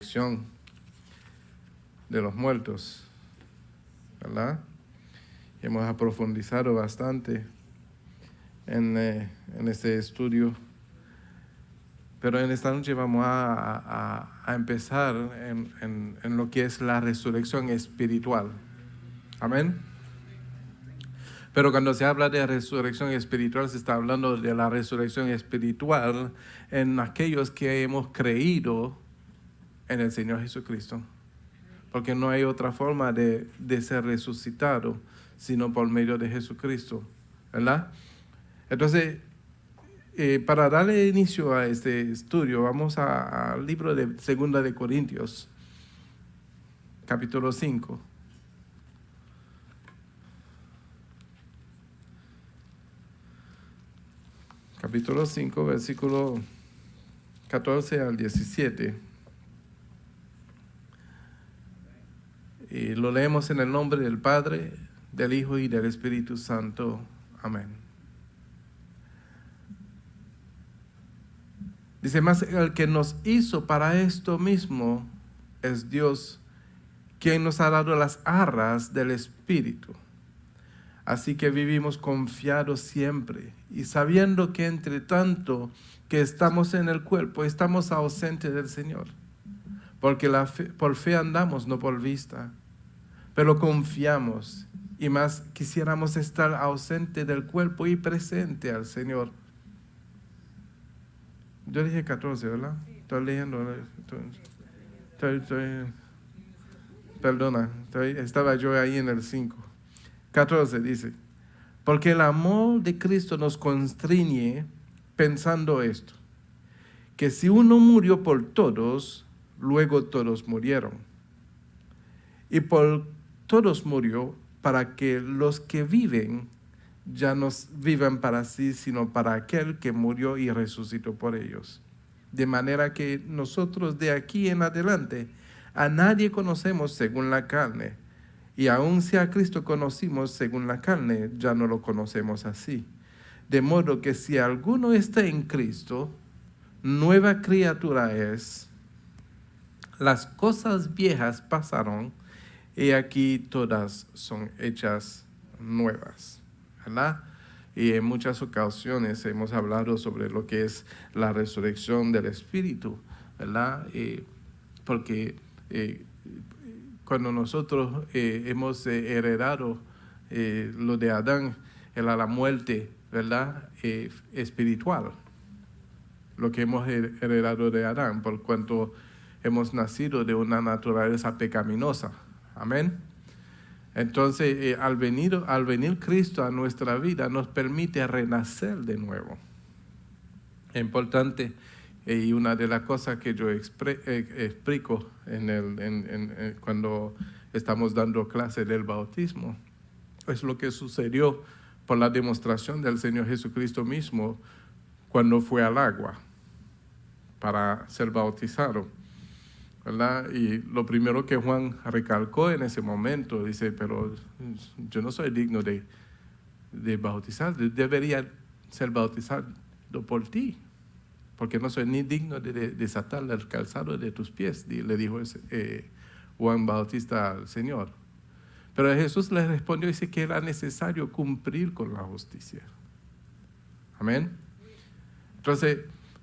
resurrección de los muertos, ¿verdad? Hemos profundizado bastante en este estudio, pero en esta noche vamos a empezar en lo que es la resurrección espiritual. Amén. Pero cuando se habla de resurrección espiritual, se está hablando de la resurrección espiritual en aquellos que hemos creído en el Señor Jesucristo. Porque no hay otra forma de ser resucitado sino por medio de Jesucristo, ¿verdad? Entonces, para darle inicio a este estudio, vamos al libro de 2 de Corintios, capítulo 5. Capítulo 5, versículo 14 al 17. Y lo leemos en el nombre del Padre, del Hijo y del Espíritu Santo. Amén. Dice, mas el que nos hizo para esto mismo es Dios, quien nos ha dado las arras del Espíritu. Así que vivimos confiados siempre y sabiendo que entre tanto que estamos en el cuerpo, estamos ausentes del Señor. Porque por fe andamos, no por vista. Pero confiamos y más quisiéramos estar ausente del cuerpo y presente al Señor. Yo dije 14, ¿verdad? Estoy leyendo. Perdona, estaba yo ahí en el 5. 14 dice, porque el amor de Cristo nos constriñe pensando esto, que si uno murió por todos, luego todos murieron. Y por todos murió para que los que viven ya no vivan para sí, sino para aquel que murió y resucitó por ellos. De manera que nosotros de aquí en adelante a nadie conocemos según la carne, y aun si a Cristo conocimos según la carne, ya no lo conocemos así. De modo que si alguno está en Cristo, nueva criatura es. Las cosas viejas pasaron, y aquí todas son hechas nuevas, ¿verdad? Y en muchas ocasiones hemos hablado sobre lo que es la resurrección del Espíritu, ¿verdad? Porque cuando nosotros hemos heredado lo de Adán, era la muerte, ¿verdad? Espiritual, lo que hemos heredado de Adán, por cuanto hemos nacido de una naturaleza pecaminosa. Amén. Entonces, al venir Cristo a nuestra vida, nos permite renacer de nuevo. Es importante, y una de las cosas que yo explico cuando estamos dando clase del bautismo, es lo que sucedió por la demostración del Señor Jesucristo mismo cuando fue al agua para ser bautizado, ¿verdad? Y lo primero que Juan recalcó en ese momento, dice, pero yo no soy digno de bautizar, debería ser bautizado por ti, porque no soy ni digno de desatar el calzado de tus pies, le dijo Juan Bautista al Señor. Pero Jesús le respondió y dice que era necesario cumplir con la justicia. Amén. Entonces,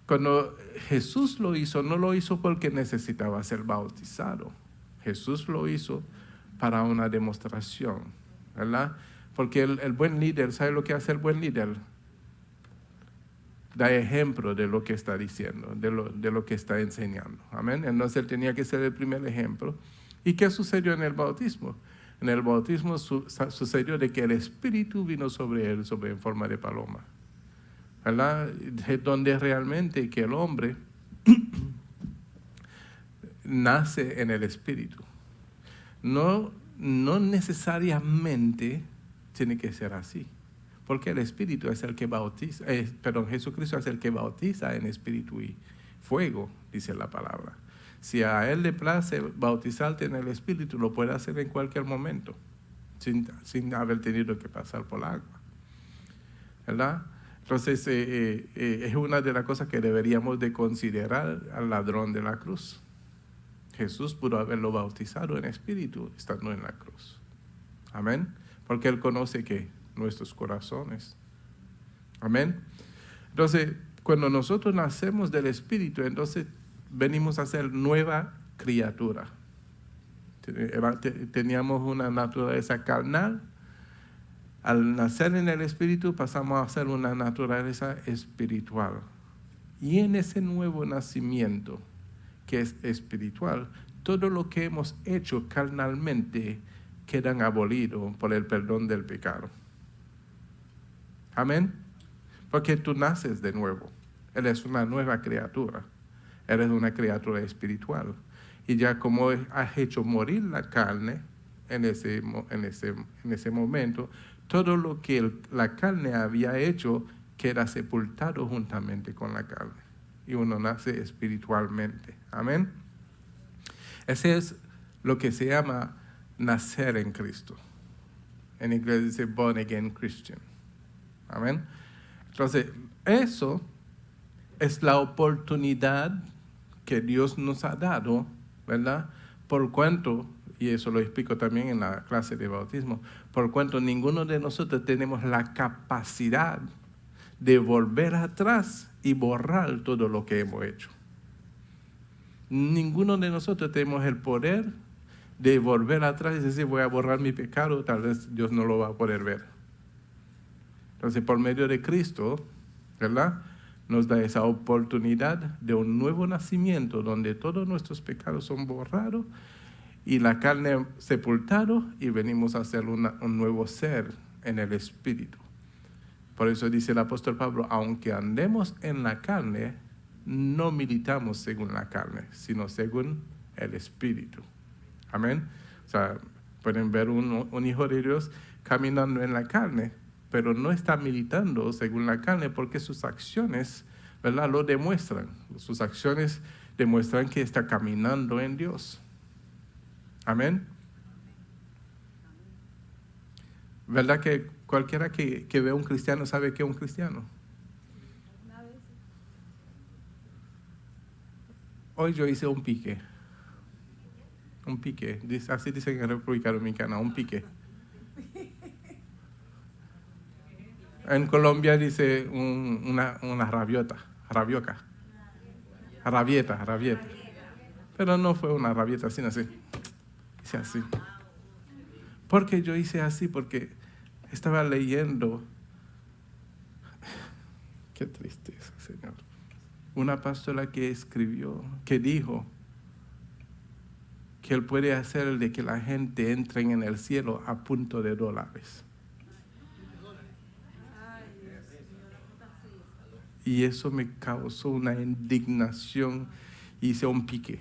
cuando Jesús lo hizo, no lo hizo porque necesitaba ser bautizado. Jesús lo hizo para una demostración, ¿verdad? Porque el buen líder, ¿sabe lo que hace el buen líder? Da ejemplo de lo que está diciendo, de lo que está enseñando. Amén. Entonces él tenía que ser el primer ejemplo. ¿Y qué sucedió en el bautismo? En el bautismo sucedió de que el Espíritu vino sobre él, en forma de paloma, ¿verdad? Donde realmente que el hombre nace en el Espíritu. No necesariamente tiene que ser así. Porque el Espíritu es el que bautiza, Jesucristo es el que bautiza en espíritu y fuego, dice la palabra. Si a Él le place bautizarte en el Espíritu, lo puede hacer en cualquier momento, sin haber tenido que pasar por el agua, ¿verdad? Entonces, es una de las cosas que deberíamos de considerar al ladrón de la cruz. Jesús pudo haberlo bautizado en espíritu estando en la cruz. Amén. Porque Él conoce que nuestros corazones. Amén. Entonces, cuando nosotros nacemos del espíritu, entonces venimos a ser nueva criatura. Teníamos una naturaleza carnal. Al nacer en el espíritu pasamos a ser una naturaleza espiritual. Y en ese nuevo nacimiento, que es espiritual, todo lo que hemos hecho carnalmente quedan abolidos por el perdón del pecado. Amén. Porque tú naces de nuevo. Eres una nueva criatura. Eres una criatura espiritual. Y ya como has hecho morir la carne en ese momento, todo lo que la carne había hecho queda sepultado juntamente con la carne. Y uno nace espiritualmente. Amén. Ese es lo que se llama nacer en Cristo. En inglés dice born again Christian. Amén. Entonces, eso es la oportunidad que Dios nos ha dado, ¿verdad? Por cuanto, y eso lo explico también en la clase de bautismo, por cuanto ninguno de nosotros tenemos la capacidad de volver atrás y borrar todo lo que hemos hecho. Ninguno de nosotros tenemos el poder de volver atrás y decir, voy a borrar mi pecado, tal vez Dios no lo va a poder ver. Entonces, por medio de Cristo, ¿verdad?, nos da esa oportunidad de un nuevo nacimiento donde todos nuestros pecados son borrados y la carne sepultado y venimos a ser un nuevo ser en el Espíritu. Por eso dice el apóstol Pablo, aunque andemos en la carne, no militamos según la carne, sino según el Espíritu. Amén. O sea, pueden ver un hijo de Dios caminando en la carne, pero no está militando según la carne porque sus acciones, ¿verdad?, lo demuestran. Sus acciones demuestran que está caminando en Dios. Amén. ¿Verdad que cualquiera que ve a un cristiano sabe que es un cristiano? Hoy yo hice un pique. Un pique. Así dicen en República Dominicana, un pique. En Colombia dice una rabieta. Rabieta. Pero no fue una rabieta, sino así. Hice así. ¿Por qué yo hice así? Porque estaba leyendo. Qué tristeza, Señor. Una pastora que dijo que Él puede hacer de que la gente entre en el cielo a punto de dólares. Y eso me causó una indignación. Hice un pique.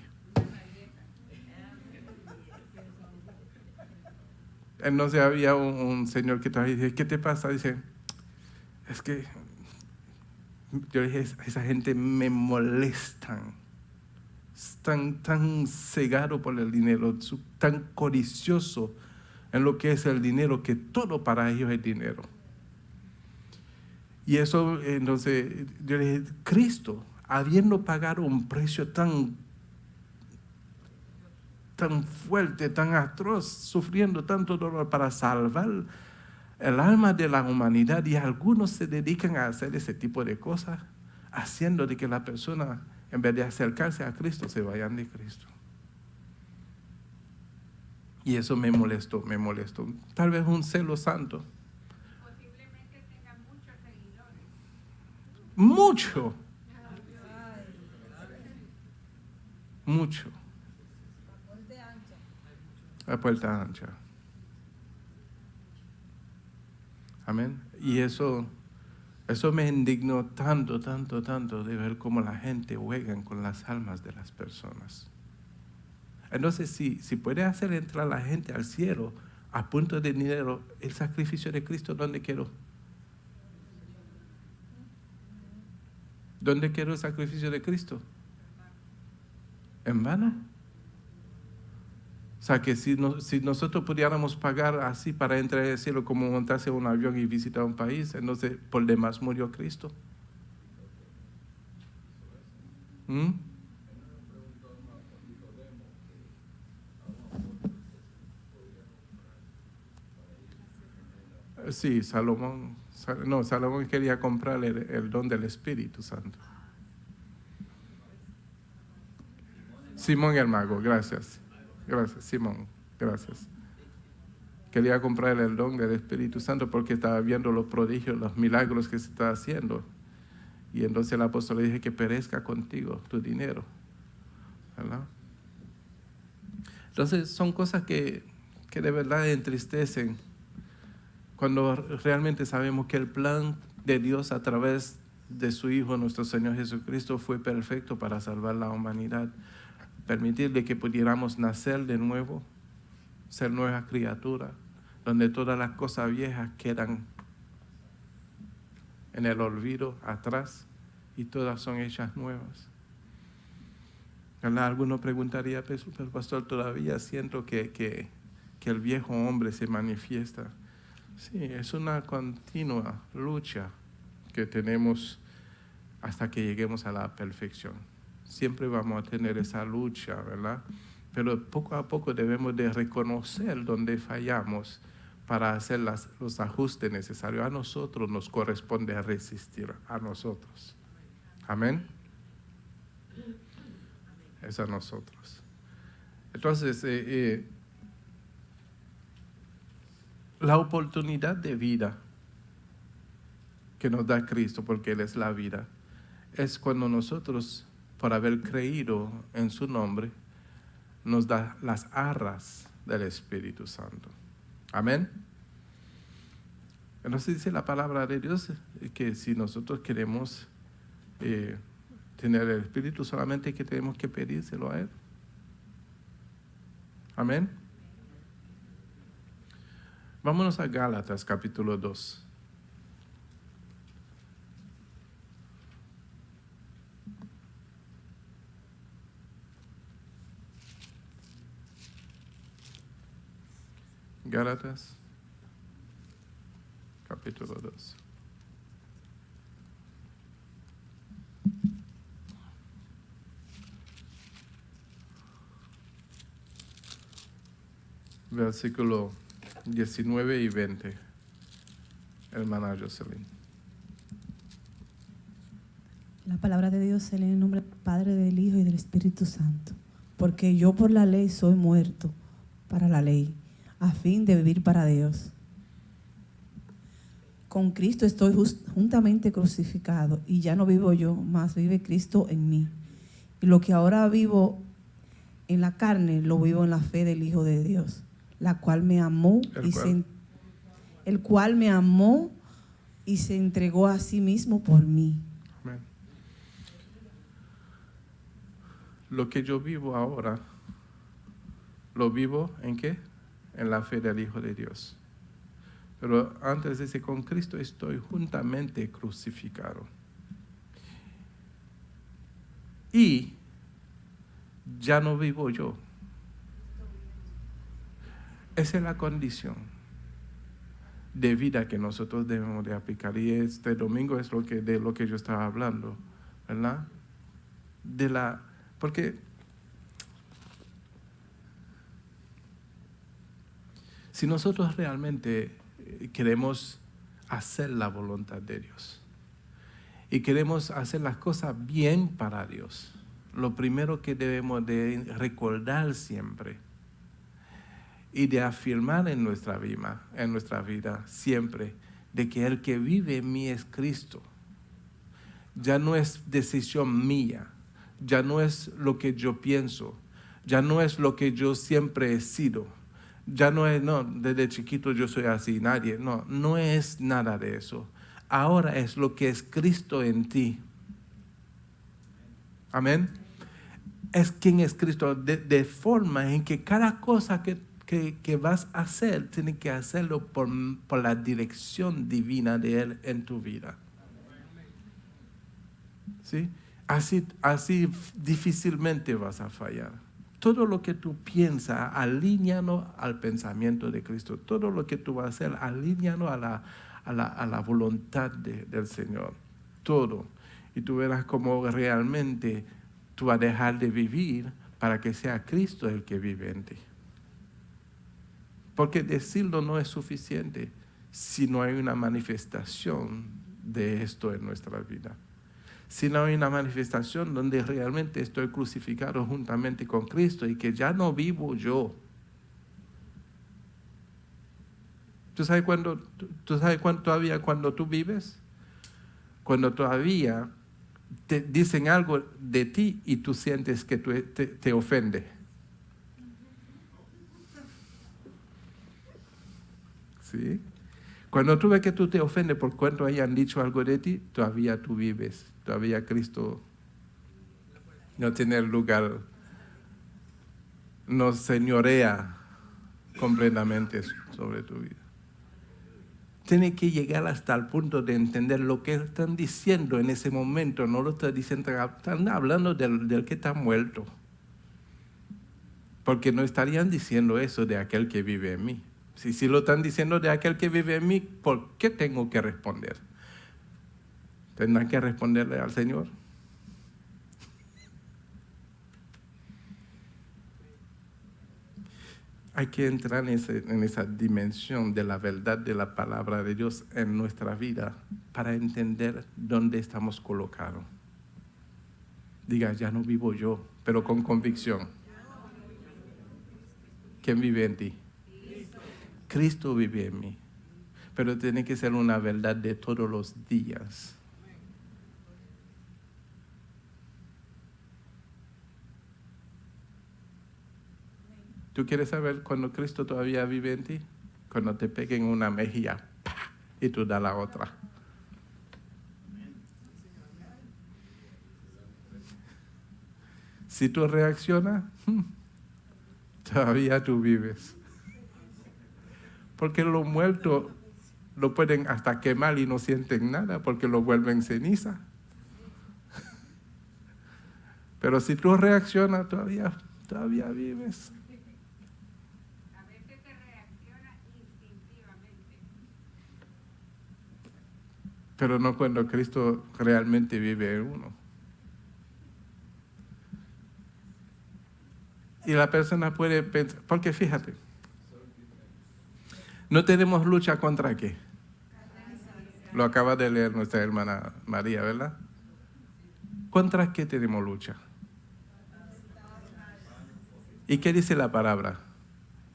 Entonces había un señor que todavía dice, ¿qué te pasa? Dice, es que yo dije, esa gente me molestan. Están tan cegados por el dinero, tan codicioso en lo que es el dinero, que todo para ellos es dinero. Y eso, entonces, yo le dije, Cristo, habiendo pagado un precio tan fuerte, tan atroz, sufriendo tanto dolor para salvar el alma de la humanidad, y algunos se dedican a hacer ese tipo de cosas, haciendo de que la persona, en vez de acercarse a Cristo, se vayan de Cristo. Y eso me molestó. Tal vez un celo santo. Posiblemente tenga muchos seguidores. Mucho. La puerta ancha. Amén. Y eso me indignó tanto de ver cómo la gente juega con las almas de las personas. Entonces, si puede hacer entrar a la gente al cielo a punto de dinero, el sacrificio de Cristo, ¿dónde quedó? ¿Dónde quedó el sacrificio de Cristo? ¿En vano? O sea, que si nosotros pudiéramos pagar así para entrar al cielo, como montarse en un avión y visitar un país, entonces por demás murió Cristo. Sí, Salomón quería comprar el don del Espíritu Santo. Simón el mago, gracias. Gracias, Simón, gracias. Quería comprar el don del Espíritu Santo porque estaba viendo los prodigios, los milagros que se está haciendo. Y entonces el apóstol le dije que perezca contigo tu dinero, ¿verdad? Entonces son cosas que de verdad entristecen cuando realmente sabemos que el plan de Dios a través de su Hijo, nuestro Señor Jesucristo, fue perfecto para salvar la humanidad, permitirle que pudiéramos nacer de nuevo, ser nuevas criaturas, donde todas las cosas viejas quedan en el olvido atrás y todas son hechas nuevas. Alguno preguntaría, pero pastor, todavía siento que el viejo hombre se manifiesta. Sí, es una continua lucha que tenemos hasta que lleguemos a la perfección. Siempre vamos a tener esa lucha, ¿verdad? Pero poco a poco debemos de reconocer dónde fallamos para hacer los ajustes necesarios. A nosotros nos corresponde resistir, a nosotros. Amén. Es a nosotros. Entonces, la oportunidad de vida que nos da Cristo, porque Él es la vida, es cuando nosotros, por haber creído en su nombre, nos da las arras del Espíritu Santo. Amén. Entonces dice la palabra de Dios que si nosotros queremos tener el Espíritu, solamente que tenemos que pedírselo a Él. Amén. Vámonos a Gálatas capítulo 2. Gálatas capítulo 2. Versículo 19 y 20, hermana Jocelyn. La palabra de Dios se lee en nombre del Padre, del Hijo y del Espíritu Santo. Porque yo por la ley soy muerto para la ley, a fin de vivir para Dios. Con Cristo estoy juntamente crucificado, y ya no vivo yo, mas vive Cristo en mí. Y lo que ahora vivo en la carne, lo vivo en la fe del Hijo de Dios, la cual me amó el cual me amó y se entregó a sí mismo por mí. Amén. Lo que yo vivo ahora, ¿lo vivo en qué? En la fe del Hijo de Dios. Pero antes dice, con Cristo estoy juntamente crucificado. Y ya no vivo yo. Esa es la condición de vida que nosotros debemos de aplicar. Y este domingo es de lo que yo estaba hablando, ¿verdad? Porque si nosotros realmente queremos hacer la voluntad de Dios y queremos hacer las cosas bien para Dios, lo primero que debemos de recordar siempre y de afirmar en nuestra vida siempre, de que el que vive en mí es Cristo. Ya no es decisión mía, ya no es lo que yo pienso, ya no es lo que yo siempre he sido, ya no es, no, desde chiquito yo soy así, no es nada de eso. Ahora es lo que es Cristo en ti. Amén. Es quien es Cristo, de forma en que cada cosa que vas a hacer, tienes que hacerlo por la dirección divina de Él en tu vida. ¿Sí? Así difícilmente vas a fallar. Todo lo que tú piensas, alíñalo al pensamiento de Cristo. Todo lo que tú vas a hacer, alíñalo a la voluntad del Señor. Todo. Y tú verás cómo realmente tú vas a dejar de vivir para que sea Cristo el que vive en ti. Porque decirlo no es suficiente. si no hay una manifestación de esto en nuestra vida. Si no hay una manifestación donde realmente estoy crucificado juntamente con Cristo y que ya no vivo yo. ¿Tú sabes cuándo todavía cuando tú vives? Cuando todavía te dicen algo de ti y tú sientes que te ofende. ¿Sí? Cuando tú ves que tú te ofendes por cuanto hayan dicho algo de ti, todavía tú vives. Todavía Cristo no tiene lugar, no señorea completamente sobre tu vida. Tiene que llegar hasta el punto de entender lo que están diciendo en ese momento. No lo están diciendo, están hablando del que está muerto. Porque no estarían diciendo eso de aquel que vive en mí. Si lo están diciendo de aquel que vive en mí, ¿por qué tengo que responder? ¿Tendrán que responderle al Señor? Hay que entrar en esa dimensión de la verdad de la palabra de Dios en nuestra vida para entender dónde estamos colocados. Diga, ya no vivo yo, pero con convicción. ¿Quién vive en ti? Cristo vive en mí. Pero tiene que ser una verdad de todos los días. ¿Tú quieres saber cuando Cristo todavía vive en ti? Cuando te peguen una mejilla ¡pah! Y tú das la otra. Si tú reaccionas, todavía tú vives. Porque los muertos lo pueden hasta quemar y no sienten nada porque lo vuelven ceniza. Pero si tú reaccionas, todavía vives. A veces se reacciona instintivamente. Pero no cuando Cristo realmente vive en uno. Y la persona puede pensar, porque fíjate, no tenemos lucha contra qué. Lo acaba de leer nuestra hermana María, ¿verdad? ¿Contra qué tenemos lucha? ¿Y qué dice la palabra?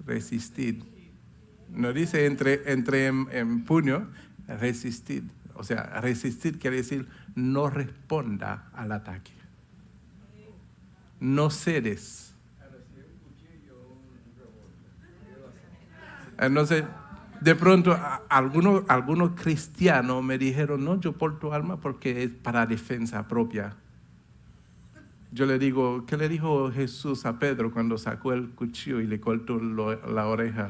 Resistir. No dice entre en puño, resistir. O sea, resistir quiere decir no responda al ataque. No cedes. Entonces, de pronto, algunos cristianos me dijeron, no, yo porto arma porque es para defensa propia. Yo le digo, ¿qué le dijo Jesús a Pedro cuando sacó el cuchillo y le cortó la oreja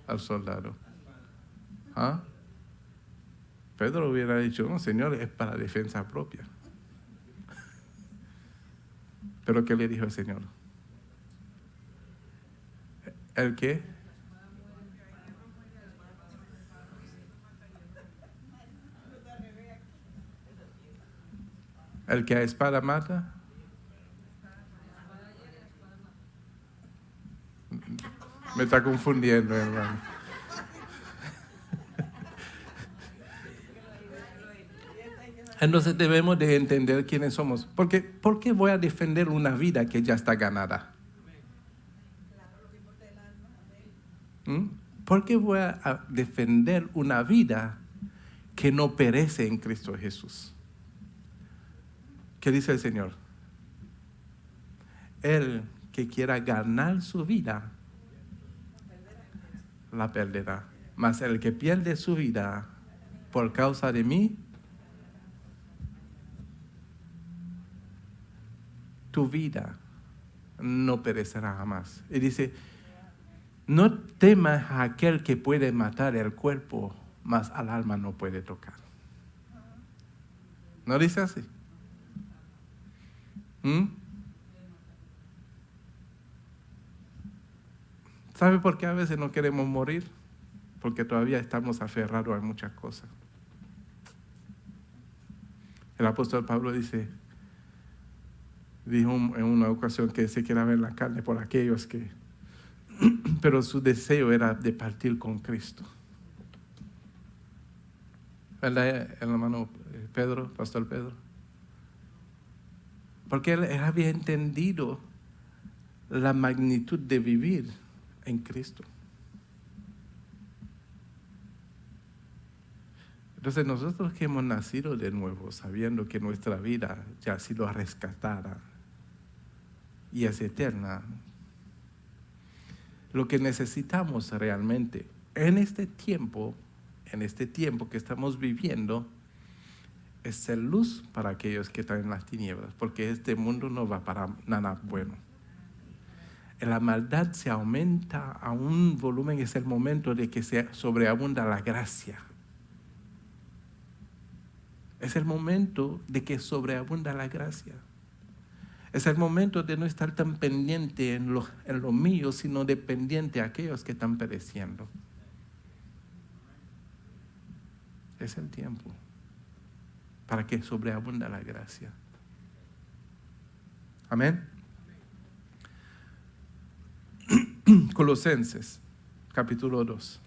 al soldado? ¿Ah? Pedro hubiera dicho, no, Señor, es para defensa propia. ¿Pero qué le dijo el Señor? ¿El qué? ¿El que a espada mata? Me está confundiendo, hermano. Entonces debemos de entender quiénes somos. Porque, ¿por qué voy a defender una vida que ya está ganada? ¿Por qué voy a defender una vida que no perece en Cristo Jesús? ¿Qué dice el Señor? El que quiera ganar su vida, la perderá. Mas el que pierde su vida por causa de mí, tu vida no perecerá jamás. Y dice, no temas a aquel que puede matar el cuerpo, mas al alma no puede tocar. ¿No dice así? ¿Sabe por qué a veces no queremos morir? Porque todavía estamos aferrados a muchas cosas. El apóstol Pablo dijo en una ocasión que se quedaba en la carne por aquellos pero su deseo era de partir con Cristo. ¿Verdad, el hermano Pedro, Pastor Pedro? Porque él había entendido la magnitud de vivir en Cristo. Entonces nosotros que hemos nacido de nuevo, sabiendo que nuestra vida ya ha sido rescatada y es eterna, lo que necesitamos realmente en este tiempo que estamos viviendo, es ser luz para aquellos que están en las tinieblas, porque este mundo no va para nada bueno. La maldad se aumenta a un volumen, es el momento de que se sobreabunda la gracia. Es el momento de que sobreabunda la gracia. Es el momento de no estar tan pendiente en lo mío, sino dependiente de aquellos que están pereciendo. Es el tiempo para que sobreabunda la gracia. Amén. Colosenses, capítulo 2.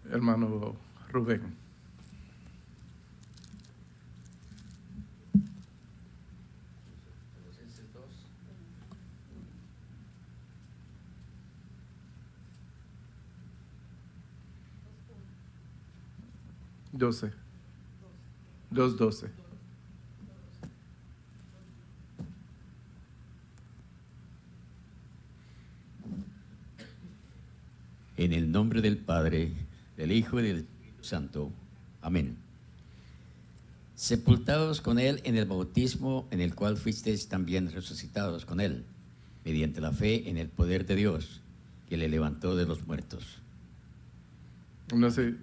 Hermano Rubén. Colosenses 2. 12. 2:12. En el nombre del Padre, del Hijo y del Espíritu Santo. Amén. Sepultados con Él en el bautismo en el cual fuisteis también resucitados con Él, mediante la fe en el poder de Dios, que le levantó de los muertos. No sé,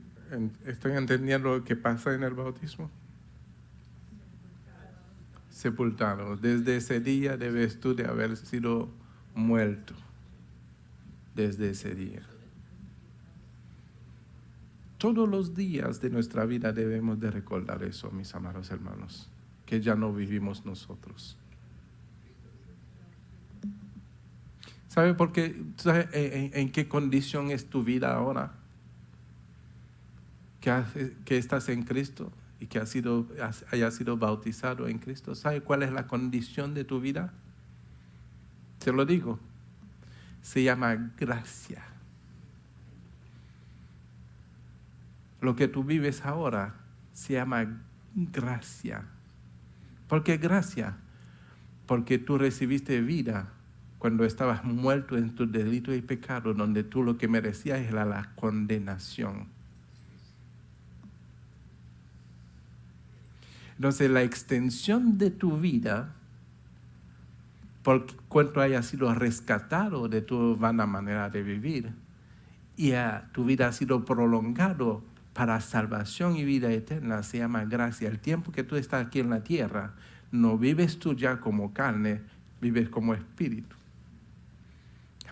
¿están entendiendo lo que pasa en el bautismo? Sepultado. Desde ese día debes tú de haber sido muerto. Desde ese día. Todos los días de nuestra vida debemos de recordar eso, mis amados hermanos, que ya no vivimos nosotros. ¿Sabe por qué? ¿Sabe en qué condición es tu vida ahora? Que estás en Cristo y que hayas sido bautizado en Cristo. ¿Sabe cuál es la condición de tu vida? Te lo digo. Se llama gracia. Lo que tú vives ahora se llama gracia. ¿Por qué gracia? Porque tú recibiste vida cuando estabas muerto en tu delito y pecado, donde tú lo que merecías era la condenación. Entonces, la extensión de tu vida, por cuanto hayas sido rescatado de tu vana manera de vivir, y tu vida ha sido prolongado para salvación y vida eterna, se llama gracia. El tiempo que tú estás aquí en la tierra, no vives tú ya como carne, vives como espíritu.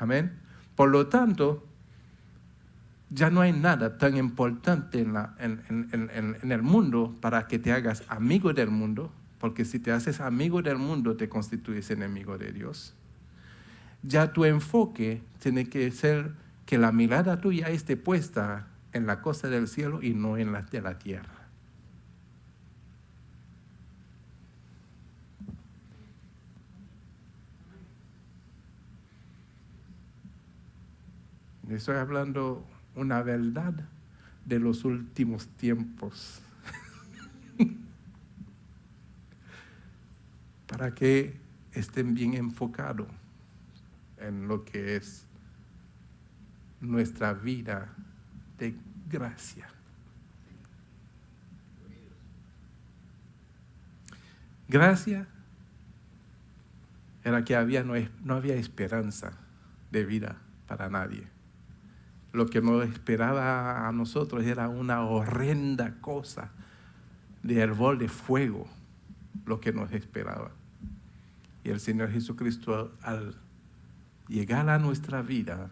Amén. Por lo tanto, ya no hay nada tan importante en el mundo para que te hagas amigo del mundo, porque si te haces amigo del mundo, te constituyes enemigo de Dios. Ya tu enfoque tiene que ser que la mirada tuya esté puesta en la cosa del cielo y no en la de la tierra. Estoy hablando una verdad de los últimos tiempos. Para que estén bien enfocados en lo que es nuestra vida de gracia. Gracia era que no había esperanza de vida para nadie. Lo que nos esperaba a nosotros era una horrenda cosa de hervor de fuego, lo que nos esperaba. Y el Señor Jesucristo, al llegar a nuestra vida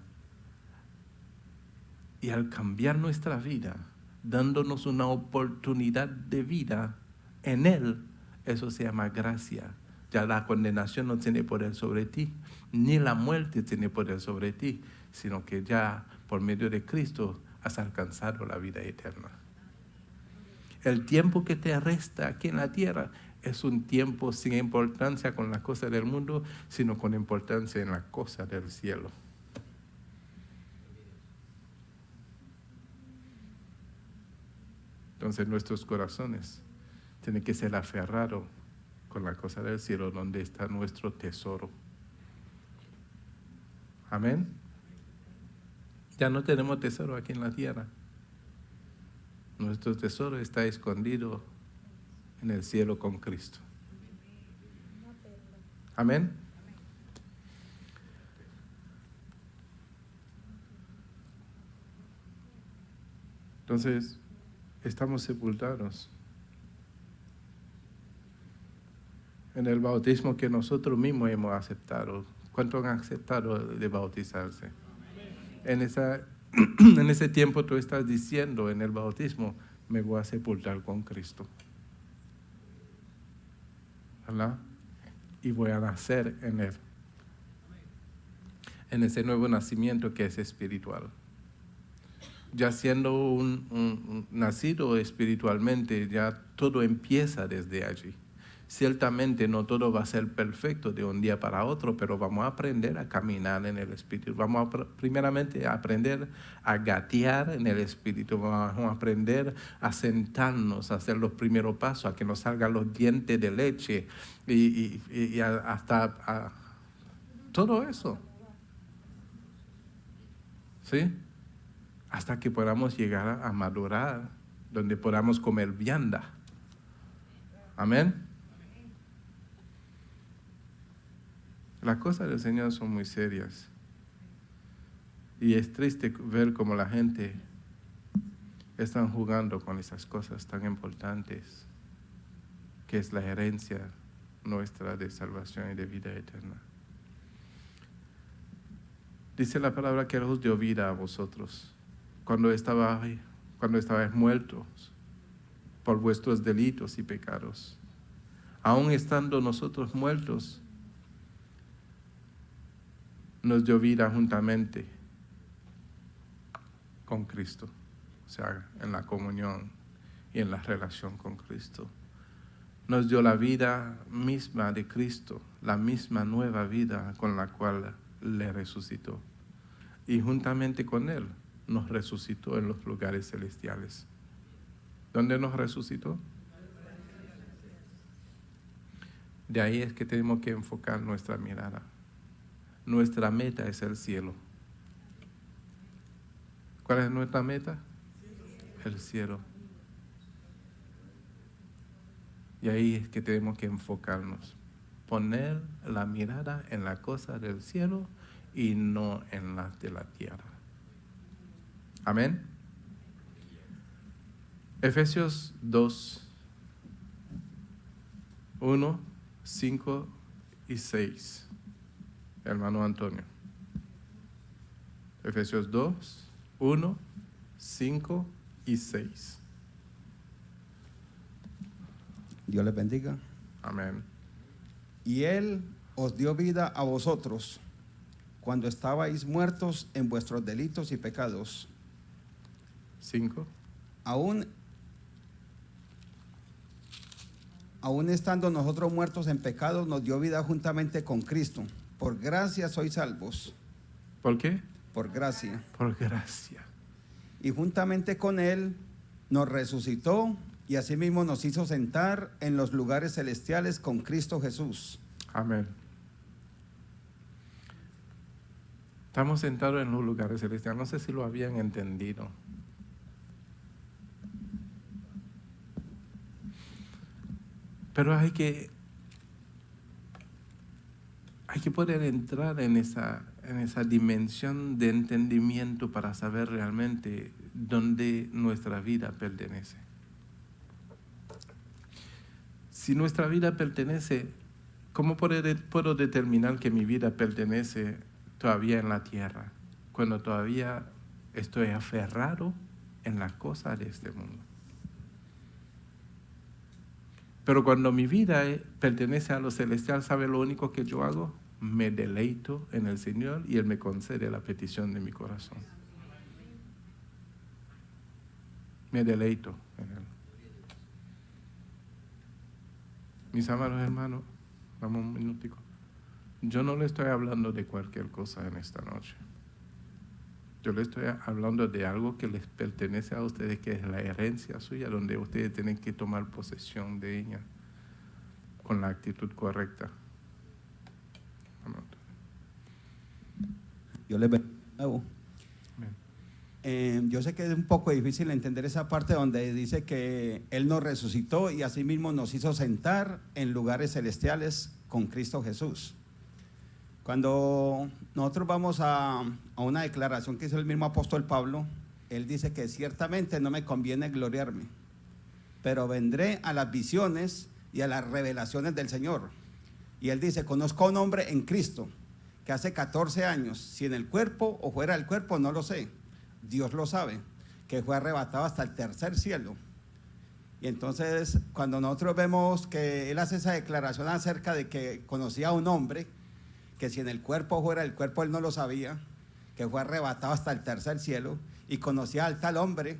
y al cambiar nuestra vida, dándonos una oportunidad de vida en Él, eso se llama gracia. Ya la condenación no tiene poder sobre ti, ni la muerte tiene poder sobre ti, sino que ya por medio de Cristo has alcanzado la vida eterna. El tiempo que te resta aquí en la tierra es un tiempo sin importancia con las cosas del mundo, sino con importancia en las cosas del cielo. Entonces nuestros corazones tienen que ser aferrados con la cosa del cielo, donde está nuestro tesoro. Amén. Ya no tenemos tesoro aquí en la tierra. Nuestro tesoro está escondido en el cielo con Cristo. Amén. Entonces, estamos sepultados en el bautismo que nosotros mismos hemos aceptado. ¿Cuántos han aceptado de bautizarse? En ese tiempo tú estás diciendo en el bautismo, me voy a sepultar con Cristo. ¿Verdad? Y voy a nacer en Él. En ese nuevo nacimiento que es espiritual. Ya siendo un nacido espiritualmente, ya todo empieza desde allí. Ciertamente no todo va a ser perfecto de un día para otro, pero vamos a aprender a caminar en el Espíritu. Vamos a primeramente a aprender a gatear en el Espíritu. Vamos a aprender a sentarnos, a hacer los primeros pasos, a que nos salgan los dientes de leche y hasta todo eso. ¿Sí? Hasta que podamos llegar a madurar, donde podamos comer vianda. Amén. Las cosas del Señor son muy serias. Y es triste ver cómo la gente está jugando con esas cosas tan importantes, que es la herencia nuestra de salvación y de vida eterna. Dice la palabra que Él os dio vida a vosotros cuando estabais muertos por vuestros delitos y pecados. Aún estando nosotros muertos, nos dio vida juntamente con Cristo, o sea, en la comunión y en la relación con Cristo. Nos dio la vida misma de Cristo, la misma nueva vida con la cual le resucitó. Y juntamente con Él nos resucitó en los lugares celestiales. ¿Dónde nos resucitó? De ahí es que tenemos que enfocar nuestra mirada. Nuestra meta es el cielo. ¿Cuál es nuestra meta? El cielo. Y ahí es que tenemos que enfocarnos. Poner la mirada en la cosa del cielo y no en las de la tierra. Amén. Efesios 2, 1, 5 y 6. Hermano Antonio. Efesios 2, 1, 5 y 6. Dios les bendiga. Amén. Y Él os dio vida a vosotros cuando estabais muertos en vuestros delitos y pecados. 5. Aún estando nosotros muertos en pecados, nos dio vida juntamente con Cristo. Por gracia sois salvos. ¿Por qué? Por gracia. Por gracia. Y juntamente con Él nos resucitó y asimismo nos hizo sentar en los lugares celestiales con Cristo Jesús. Amén. Estamos sentados en los lugares celestiales. No sé si lo habían entendido. Pero hay que poder entrar en esa dimensión de entendimiento para saber realmente dónde nuestra vida pertenece. Si nuestra vida pertenece, ¿cómo puedo determinar que mi vida pertenece todavía en la tierra? Cuando todavía estoy aferrado en las cosas de este mundo. Pero cuando mi vida pertenece a lo celestial, ¿sabe lo único que yo hago? Me deleito en el Señor y Él me concede la petición de mi corazón. Me deleito en Él. Mis amados hermanos, vamos un minutico. Yo no le estoy hablando de cualquier cosa en esta noche. Yo le estoy hablando de algo que les pertenece a ustedes, que es la herencia suya, donde ustedes tienen que tomar posesión de ella con la actitud correcta. Yo les bendigo. Yo sé que es un poco difícil entender esa parte donde dice que Él nos resucitó y asimismo nos hizo sentar en lugares celestiales con Cristo Jesús. Cuando nosotros vamos a una declaración que hizo el mismo apóstol Pablo, él dice que ciertamente no me conviene gloriarme, pero vendré a las visiones y a las revelaciones del Señor. Y él dice, conozco a un hombre en Cristo que hace 14 años, si en el cuerpo o fuera del cuerpo, no lo sé, Dios lo sabe, que fue arrebatado hasta el tercer cielo. Y entonces cuando nosotros vemos que él hace esa declaración acerca de que conocía a un hombre, que si en el cuerpo o fuera del cuerpo él no lo sabía, que fue arrebatado hasta el tercer cielo, y conocía al tal hombre,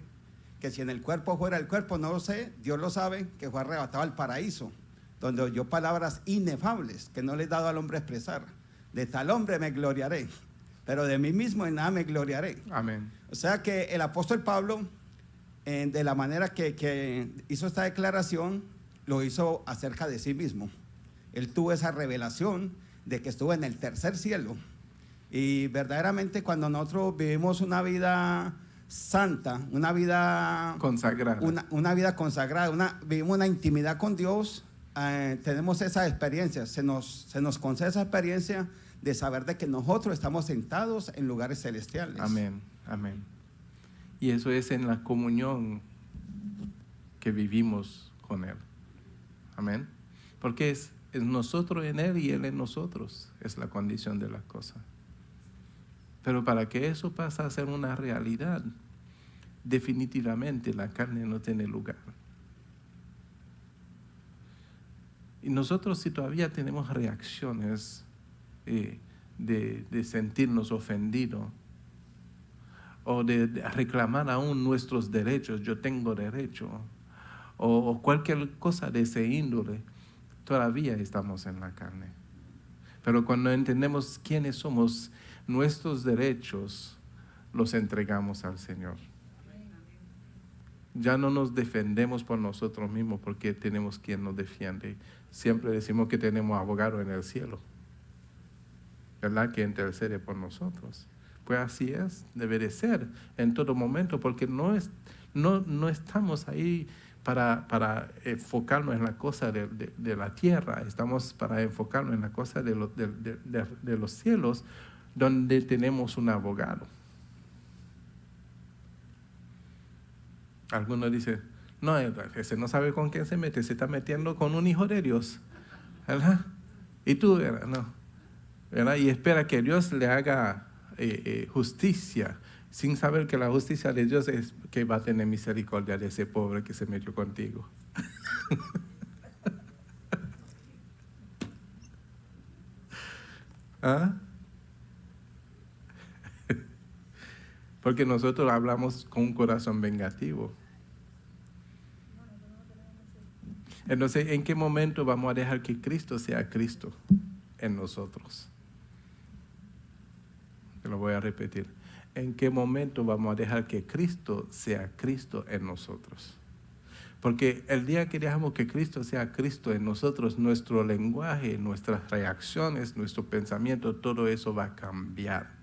que si en el cuerpo o fuera del cuerpo no lo sé, Dios lo sabe, que fue arrebatado al paraíso, donde oyó palabras inefables que no le he dado al hombre expresar. De tal hombre me gloriaré, pero de mí mismo en nada me gloriaré. Amén. O sea que el apóstol Pablo, de la manera que hizo esta declaración, lo hizo acerca de sí mismo. Él tuvo esa revelación de que estuvo en el tercer cielo. Y verdaderamente cuando nosotros vivimos una vida santa, una vida consagrada, una vida consagrada, vivimos una intimidad con Dios, tenemos esa experiencia, se nos concede esa experiencia de saber de que nosotros estamos sentados en lugares celestiales. Amén, amén. Y eso es en la comunión que vivimos con Él. Amén. Porque es nosotros en Él y Él en nosotros, es la condición de las cosas. Pero para que eso pase a ser una realidad, definitivamente la carne no tiene lugar. Y nosotros, si todavía tenemos reacciones de sentirnos ofendidos o de reclamar aún nuestros derechos, yo tengo derecho, o cualquier cosa de ese índole, todavía estamos en la carne. Pero cuando entendemos quiénes somos, nuestros derechos los entregamos al Señor. Ya no nos defendemos por nosotros mismos porque tenemos quien nos defiende. Siempre decimos que tenemos abogado en el cielo, ¿verdad? Que intercede por nosotros. Pues así es, debe de ser en todo momento, porque no estamos ahí para enfocarnos en la cosa de la tierra, estamos para enfocarnos en la cosa de los cielos, donde tenemos un abogado. Algunos dicen, no, ese no sabe con quién se mete, se está metiendo con un hijo de Dios, ¿verdad? Y tú, no, ¿verdad? Y espera que Dios le haga justicia, sin saber que la justicia de Dios es que va a tener misericordia de ese pobre que se metió contigo. ¿Ah? Porque nosotros hablamos con un corazón vengativo. Entonces, ¿en qué momento vamos a dejar que Cristo sea Cristo en nosotros? Te lo voy a repetir. ¿En qué momento vamos a dejar que Cristo sea Cristo en nosotros? Porque el día que dejamos que Cristo sea Cristo en nosotros, nuestro lenguaje, nuestras reacciones, nuestro pensamiento, todo eso va a cambiar.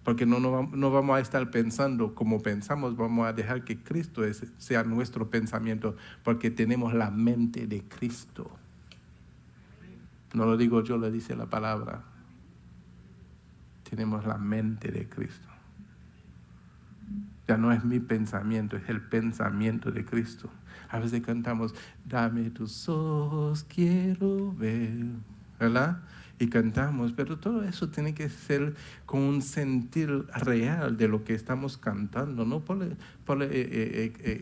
Porque no vamos a estar pensando como pensamos, vamos a dejar que Cristo sea nuestro pensamiento, porque tenemos la mente de Cristo. No lo digo yo, lo dice la palabra. Tenemos la mente de Cristo. Ya no es mi pensamiento, es el pensamiento de Cristo. A veces cantamos, dame tus ojos, quiero ver, ¿verdad? y cantamos, pero todo eso tiene que ser con un sentir real de lo que estamos cantando, no por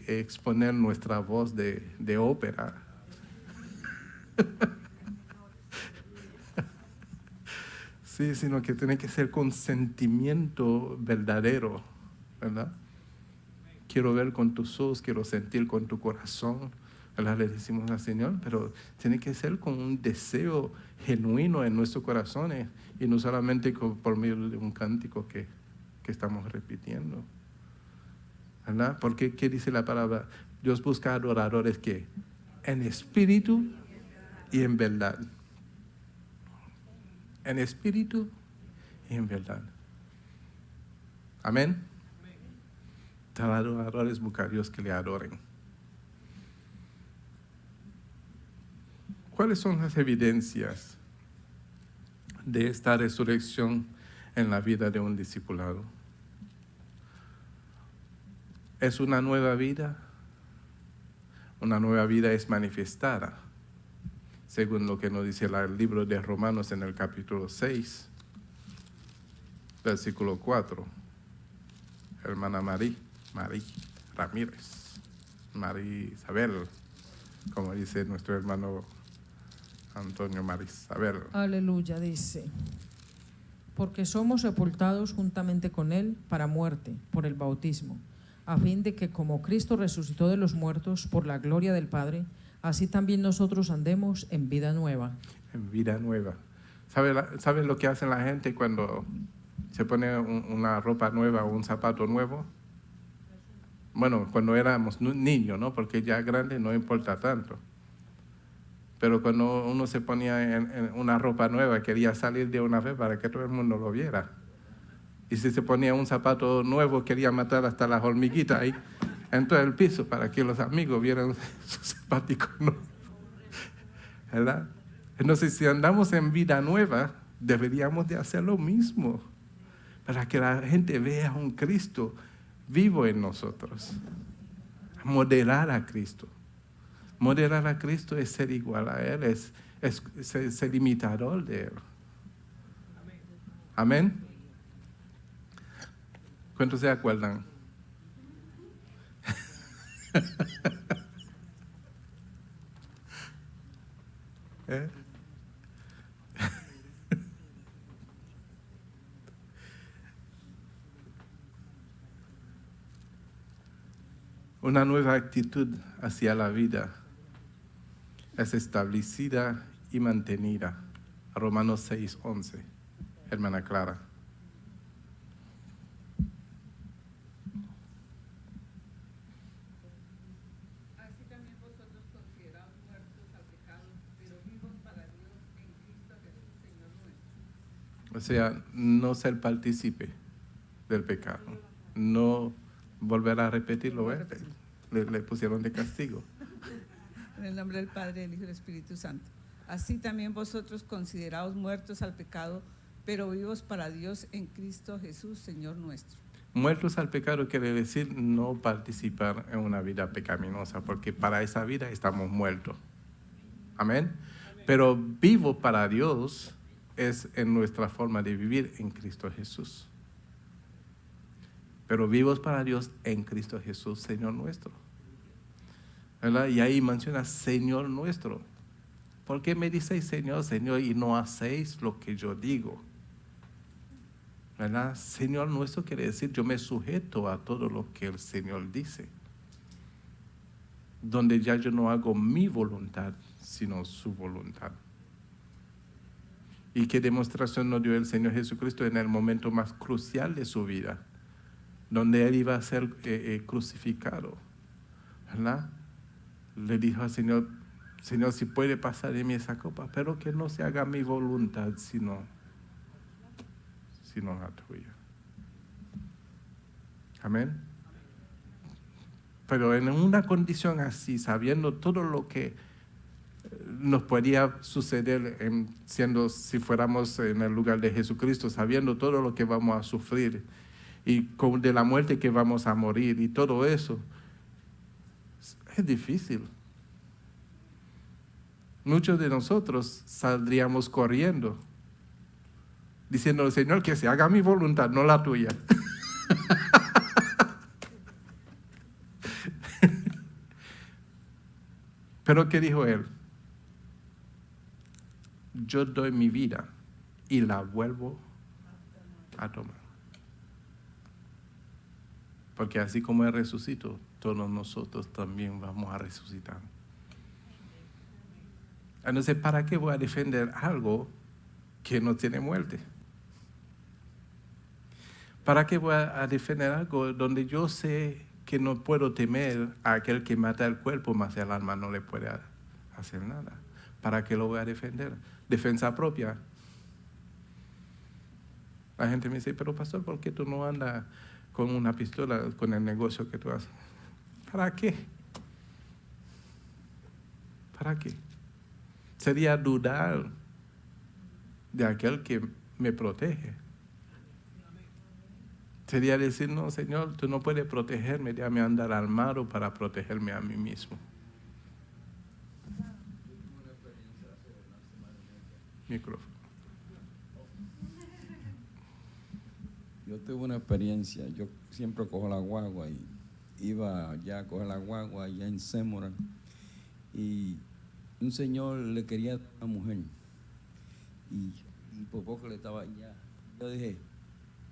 exponer nuestra voz de ópera. Sí, sino que tiene que ser con sentimiento verdadero, ¿verdad? Quiero ver con tus ojos, quiero sentir con tu corazón, ¿verdad? Le decimos al Señor, pero tiene que ser con un deseo genuino en nuestros corazones y no solamente por medio de un cántico que estamos repitiendo, ¿verdad? Porque, ¿qué dice la palabra? Dios busca adoradores que en espíritu y en verdad. En espíritu y en verdad. Amén. Tal adoradores busca a Dios que le adoren. ¿Cuáles son las evidencias de esta resurrección en la vida de un discipulado? ¿Es una nueva vida? Una nueva vida es manifestada, según lo que nos dice el libro de Romanos en el capítulo 6, versículo 4. Hermana María Ramírez, María Isabel, como dice nuestro hermano Antonio María Isabel. Aleluya, dice, porque somos sepultados juntamente con Él para muerte, por el bautismo, a fin de que como Cristo resucitó de los muertos por la gloria del Padre, así también nosotros andemos en vida nueva. En vida nueva. ¿Sabe lo que hace la gente cuando se pone una ropa nueva o un zapato nuevo? Bueno, cuando éramos niños, ¿no? Porque ya grande no importa tanto. Pero cuando uno se ponía en una ropa nueva, quería salir de una vez para que todo el mundo lo viera. Y si se ponía un zapato nuevo, quería matar hasta las hormiguitas ahí en todo el piso para que los amigos vieran su zapato nuevo. ¿Verdad? Entonces, si andamos en vida nueva, deberíamos de hacer lo mismo para que la gente vea a un Cristo vivo en nosotros. Modelar a Cristo. Modelar a Cristo es ser igual a Él, es ser imitador de Él. Amén. ¿Cuántos se acuerdan? ¿Eh? Una nueva actitud hacia la vida es establecida y mantenida. Romanos 6:11, hermana Clara. Así también vosotros considerados muertos al pecado, pero vivos para Dios en Cristo Jesús, Señor nuestro. O sea, no ser partícipe del pecado, no volver a repetirlo, ¿eh? Le pusieron de castigo. En el nombre del Padre, del Hijo y del Espíritu Santo. Así también vosotros considerados muertos al pecado, pero vivos para Dios en Cristo Jesús, Señor nuestro. Muertos al pecado quiere decir no participar en una vida pecaminosa, porque para esa vida estamos muertos. Amén. Pero vivo para Dios es en nuestra forma de vivir en Cristo Jesús. Pero vivos para Dios en Cristo Jesús, Señor nuestro. ¿Verdad? Y ahí menciona Señor nuestro. ¿Por qué me dices Señor, Señor, y no hacéis lo que yo digo? ¿Verdad? Señor nuestro quiere decir yo me sujeto a todo lo que el Señor dice. Donde ya yo no hago mi voluntad, sino su voluntad. ¿Y qué demostración nos dio el Señor Jesucristo en el momento más crucial de su vida? Donde Él iba a ser crucificado, ¿verdad? Le dijo al Señor, Señor, si puede pasar de mí esa copa, pero que no se haga mi voluntad, sino la tuya. Amén. Pero en una condición así, sabiendo todo lo que nos podía suceder si fuéramos en el lugar de Jesucristo, sabiendo todo lo que vamos a sufrir y de la muerte que vamos a morir y todo eso, es difícil. Muchos de nosotros saldríamos corriendo diciendo, Señor, que se haga mi voluntad, no la tuya. Pero ¿qué dijo él? Yo doy mi vida y la vuelvo a tomar. Porque así como Él resucitó, todos nosotros también vamos a resucitar. Entonces, ¿para qué voy a defender algo que no tiene muerte? ¿Para qué voy a defender algo donde yo sé que no puedo temer a aquel que mata el cuerpo, más el alma no le puede hacer nada? ¿Para qué lo voy a defender? Defensa propia. La gente me dice, pero pastor, ¿por qué tú no andas con una pistola con el negocio que tú haces? ¿Para qué? ¿Para qué? Sería dudar de aquel que me protege. Sería decir, no, Señor, tú no puedes protegerme, déjame andar armado para protegerme a mí mismo. Micrófono. Yo tuve una experiencia, yo siempre cojo la guagua y iba ya a coger la guagua allá en Sémora y un señor le quería dar a una mujer y por poco le estaba ya. Yo dije,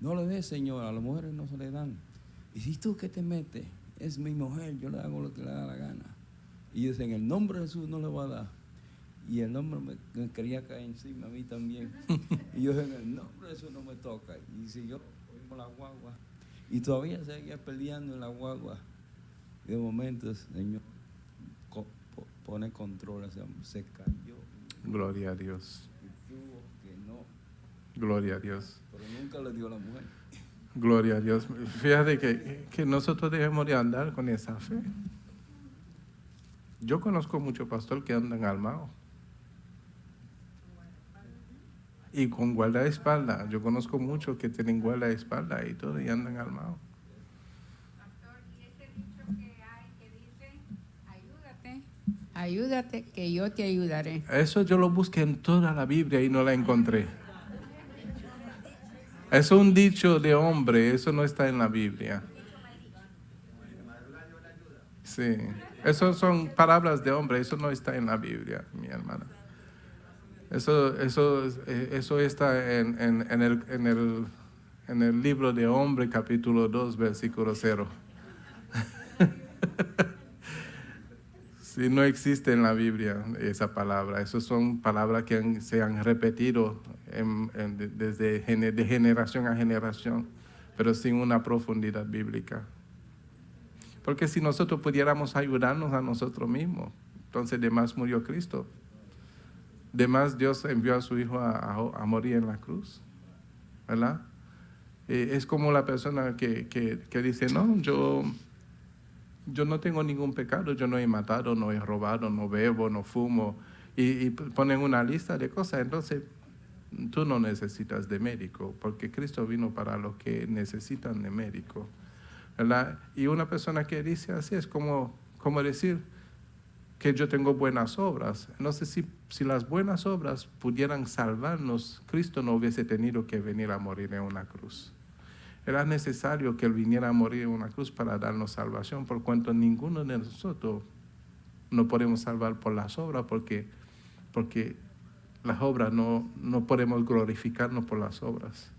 no le des, señor, a las mujeres no se le dan. Y si tú qué te metes, es mi mujer, yo le hago lo que le da la gana. Y dice, en el nombre de Jesús no le va a dar. Y el nombre me quería caer encima a mí también. Y yo dije, en el nombre de Jesús no me toca. Y siguió con la guagua. Y todavía seguía peleando en la guagua. Y de momento el Señor pone control, se cayó. Gloria a Dios. Y tuvo que no. Gloria a Dios. Pero nunca le dio a la mujer. Gloria a Dios. Fíjate que nosotros debemos de andar con esa fe. Yo conozco muchos pastores que andan armados. Y con guardaespaldas. Yo conozco muchos que tienen guardaespaldas y todo y andan armados. Pastor, y ese dicho que hay que dice, ayúdate, que yo te ayudaré. Eso yo lo busqué en toda la Biblia y no la encontré. Es un dicho de hombre, eso no está en la Biblia. Sí, eso son palabras de hombre, eso no está en la Biblia, mi hermana. Eso está en el libro de Hombre, capítulo 2, versículo 0. Sí, no existe en la Biblia esa palabra. Esas son palabras que se han repetido de generación a generación, pero sin una profundidad bíblica. Porque si nosotros pudiéramos ayudarnos a nosotros mismos, entonces de más murió Cristo. De más Dios envió a su Hijo a morir en la cruz, ¿verdad? Es como la persona que dice, no, yo no tengo ningún pecado, yo no he matado, no he robado, no bebo, no fumo, y ponen una lista de cosas. Entonces, tú no necesitas de médico, porque Cristo vino para los que necesitan de médico, ¿verdad? Y una persona que dice así es como decir que yo tengo buenas obras. No sé si las buenas obras pudieran salvarnos, Cristo no hubiese tenido que venir a morir en una cruz. Era necesario que Él viniera a morir en una cruz para darnos salvación, por cuanto ninguno de nosotros no podemos salvar por las obras, porque las obras no podemos glorificarnos por las obras.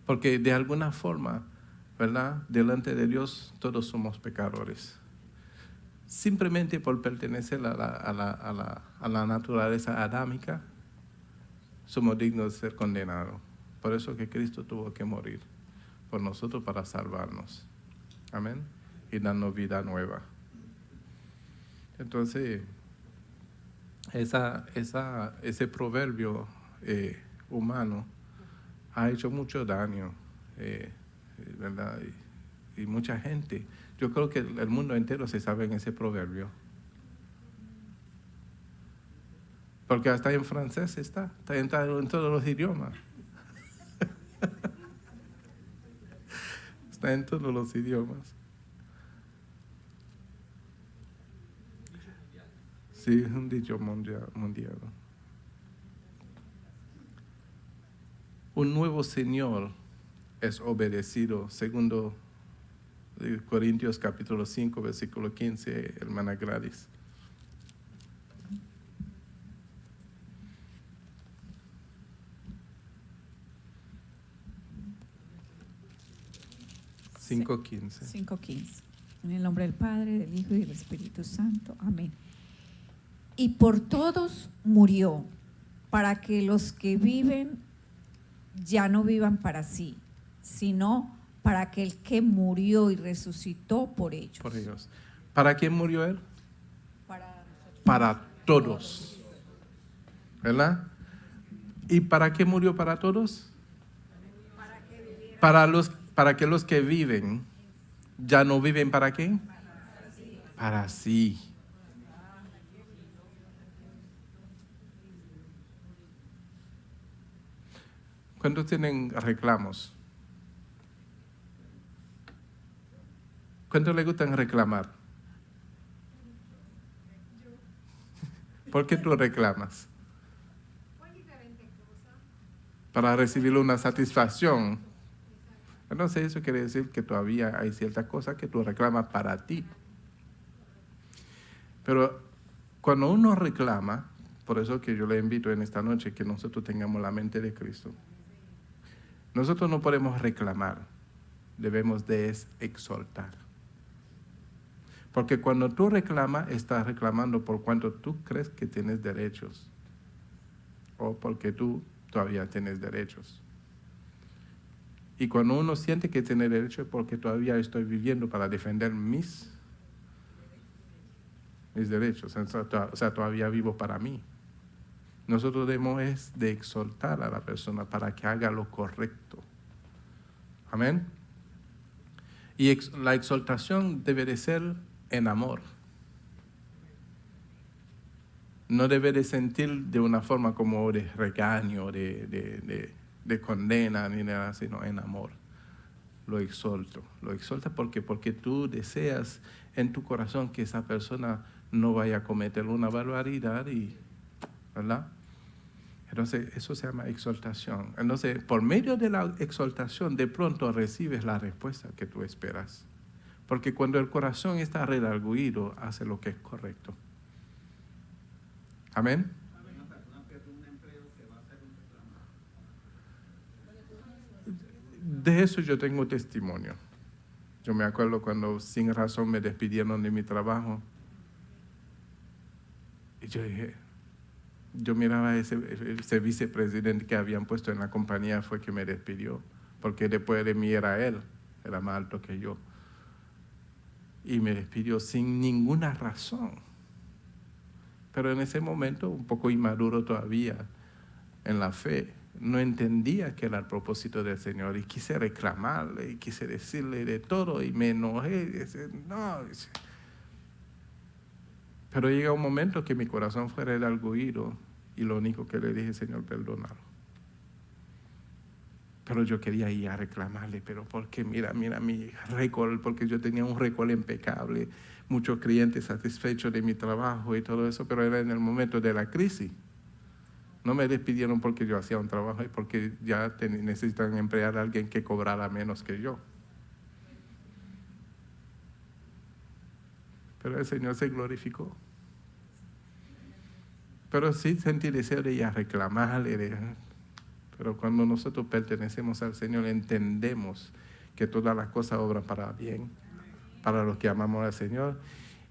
Porque de alguna forma, ¿verdad? Delante de Dios todos somos pecadores. Simplemente por pertenecer a la naturaleza adámica, somos dignos de ser condenados. Por eso que Cristo tuvo que morir por nosotros para salvarnos. Amén. Y darnos vida nueva. Entonces, ese proverbio humano ha hecho mucho daño, ¿verdad? Y mucha gente, yo creo que el mundo entero se sabe en ese proverbio. Porque hasta en francés está en todos los idiomas. Está en todos los idiomas. Sí, es un dicho mundial. un nuevo Señor es obedecido, segundo Corintios capítulo 5, versículo 15, hermana Gladys. Sí. 5:15. 5:15. En el nombre del Padre, del Hijo y del Espíritu Santo. Amén. Y por todos murió, para que los que viven ya no vivan para sí, sino para aquel que murió y resucitó por ellos. Por ellos. ¿Para quién murió Él? Para nosotros. Para todos. ¿Verdad? ¿Y para qué murió para todos? Para que los que viven ya no viven ¿para qué? Para sí. ¿Cuántos tienen reclamos? ¿Cuántos les gustan reclamar? ¿Por qué tú reclamas? Para recibir una satisfacción. Entonces eso quiere decir que todavía hay ciertas cosas que tú reclamas para ti. Pero cuando uno reclama, por eso que yo le invito en esta noche que nosotros tengamos la mente de Cristo. Nosotros no podemos reclamar, debemos de exaltar. Porque cuando tú reclamas, estás reclamando por cuanto tú crees que tienes derechos. O porque tú todavía tienes derechos. Y cuando uno siente que tiene derecho es porque todavía estoy viviendo para defender mis derechos. O sea, todavía vivo para mí. Nosotros debemos de exaltar a la persona para que haga lo correcto. Amén. Y la exaltación debe de ser en amor. No debe de sentir de una forma como de regaño, de condena, ni nada, sino en amor. Lo exalto. Lo exalta porque tú deseas en tu corazón que esa persona no vaya a cometer una barbaridad, ¿verdad? Entonces, eso se llama exaltación. Entonces, por medio de la exaltación, de pronto recibes la respuesta que tú esperas. Porque cuando el corazón está redarguido, hace lo que es correcto. Amén. De eso yo tengo testimonio. Yo me acuerdo cuando sin razón me despidieron de mi trabajo. Y yo dije, yo miraba a ese vicepresidente que habían puesto en la compañía, fue que me despidió. Porque después de mí era él, era más alto que yo. Y me despidió sin ninguna razón. Pero en ese momento, un poco inmaduro todavía en la fe, no entendía que era el propósito del Señor y quise reclamarle y quise decirle de todo y me enojé. Y decía, no. Pero llega un momento que mi corazón fue redarguido y lo único que le dije, Señor, perdónalo. Pero yo quería ir a reclamarle, pero porque mira mi récord, porque yo tenía un récord impecable, muchos clientes satisfechos de mi trabajo y todo eso, pero era en el momento de la crisis. No me despidieron porque yo hacía un trabajo y porque ya necesitan emplear a alguien que cobrara menos que yo. Pero el Señor se glorificó. Pero sí sentí deseo de ir a reclamarle. Pero cuando nosotros pertenecemos al Señor, entendemos que todas las cosas obran para bien, para los que amamos al Señor.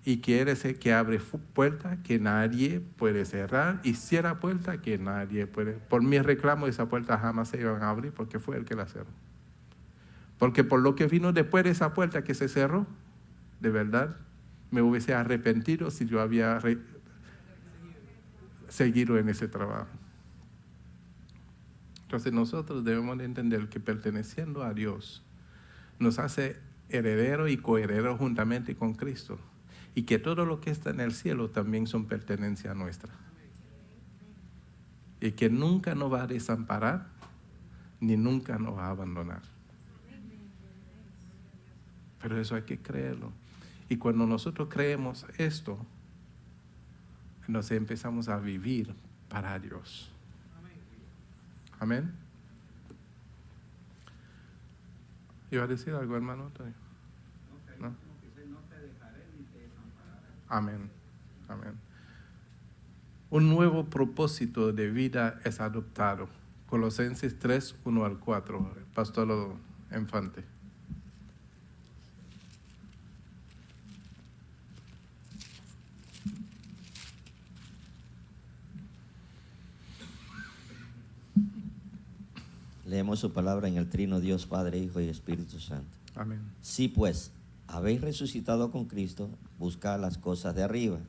Y quiere ser que abre puertas que nadie puede cerrar y cierra puertas que nadie puede. Por mi reclamo, esa puerta jamás se iban a abrir porque fue el que la cerró. Porque por lo que vino después de esa puerta que se cerró, de verdad, me hubiese arrepentido si yo había seguido en ese trabajo. Entonces nosotros debemos de entender que perteneciendo a Dios nos hace herederos y coherederos juntamente con Cristo. Y que todo lo que está en el cielo también son pertenencia nuestra. Y que nunca nos va a desamparar, ni nunca nos va a abandonar. Pero eso hay que creerlo. Y cuando nosotros creemos esto, nos empezamos a vivir para Dios. Amén. ¿Iba a decir algo, hermano Antonio? ¿No? Amén. Amén. Un nuevo propósito de vida es adoptado. Colosenses 3, 1 al 4. Pastor Infante. Leemos su palabra en el trino Dios, Padre, Hijo y Espíritu Santo. Amén. Sí, pues, habéis resucitado con Cristo, buscad las cosas de arriba,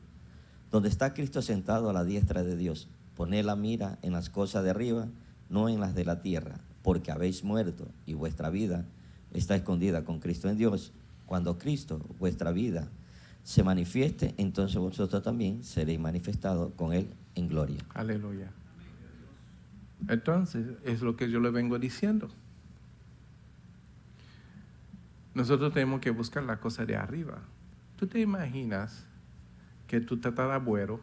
donde está Cristo sentado a la diestra de Dios. Poned la mira en las cosas de arriba, no en las de la tierra, porque habéis muerto y vuestra vida está escondida con Cristo en Dios. Cuando Cristo, vuestra vida, se manifieste, entonces vosotros también seréis manifestados con Él en gloria. Aleluya. Entonces, es lo que yo le vengo diciendo. Nosotros tenemos que buscar la cosa de arriba. ¿Tú te imaginas que tu tatarabuelo,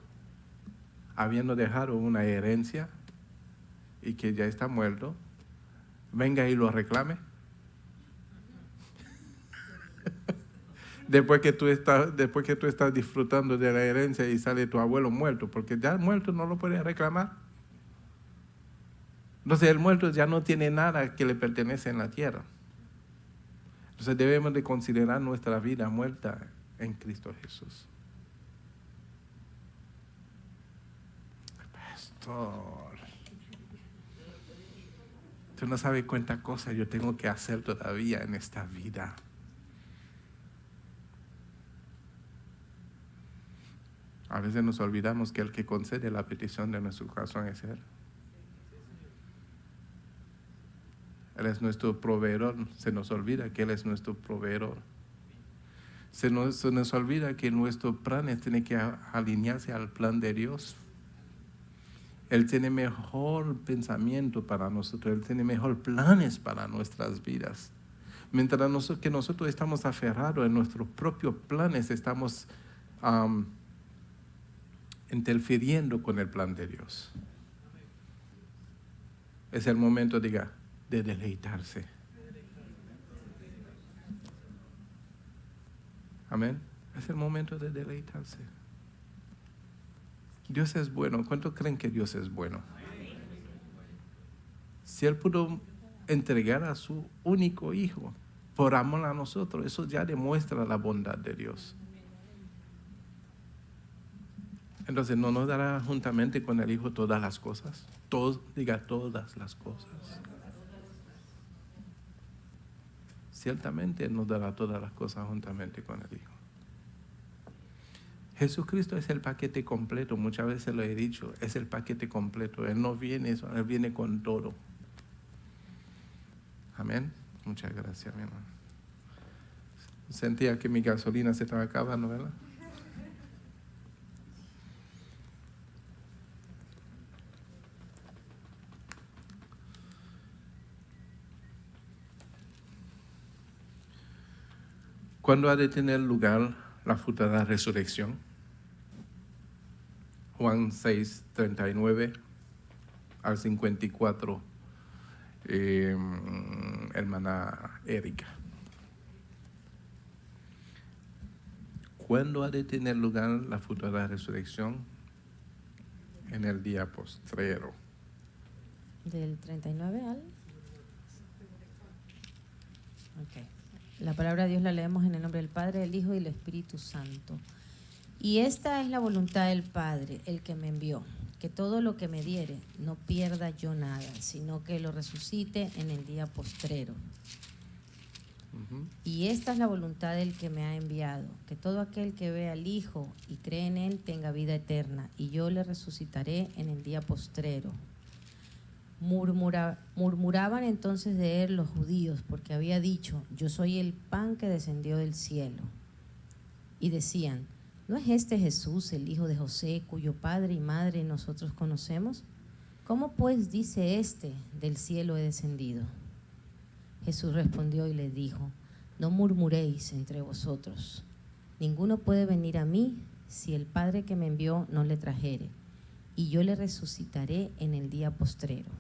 habiendo dejado una herencia y que ya está muerto, venga y lo reclame? Después que tú estás disfrutando de la herencia y sale tu abuelo muerto, porque ya muerto no lo puede reclamar. Entonces el muerto ya no tiene nada que le pertenece en la tierra. Entonces debemos de considerar nuestra vida muerta en Cristo Jesús. Pastor, tú no sabes cuántas cosas yo tengo que hacer todavía en esta vida. A veces nos olvidamos que el que concede la petición de nuestro corazón es Él. Él es nuestro proveedor. Se nos olvida que Él es nuestro proveedor. Se nos olvida que nuestros planes tienen que alinearse al plan de Dios. Él tiene mejor pensamiento para nosotros. Él tiene mejor planes para nuestras vidas. Mientras nosotros estamos aferrados en nuestros propios planes, estamos interfiriendo con el plan de Dios. Es el momento, diga, de deleitarse. Amén. Es el momento de deleitarse. Dios es bueno. ¿Cuántos creen que Dios es bueno? Si Él pudo entregar a su único hijo por amor a nosotros, eso ya demuestra la bondad de Dios. Entonces, ¿no nos dará juntamente con el Hijo todas las cosas? Diga todas las cosas. Ciertamente Él nos dará todas las cosas juntamente con el Hijo. Jesucristo es el paquete completo. Muchas veces lo he dicho, es el paquete completo. Él no viene eso, Él viene con todo. Amén. Muchas gracias, mi hermano. Sentía que mi gasolina se estaba acabando, ¿verdad? ¿Cuándo ha de tener lugar la futura resurrección? Juan 6, 39 al 54, hermana Erika. ¿Cuándo ha de tener lugar la futura resurrección? En el día postrero. ¿Del 39 al? Ok. La palabra de Dios la leemos en el nombre del Padre, del Hijo y del Espíritu Santo. Y esta es la voluntad del Padre, el que me envió, que todo lo que me diere no pierda yo nada, sino que lo resucite en el día postrero. Y esta es la voluntad del que me ha enviado, que todo aquel que vea al Hijo y cree en Él tenga vida eterna, y yo le resucitaré en el día postrero. Murmuraban entonces de Él los judíos, porque había dicho, yo soy el pan que descendió del cielo. Y decían, ¿no es este Jesús el hijo de José, cuyo padre y madre nosotros conocemos? ¿Cómo pues dice este, del cielo he descendido? Jesús respondió y les dijo, no murmuréis entre vosotros. Ninguno puede venir a mí si el Padre que me envió no le trajere, y yo le resucitaré en el día postrero.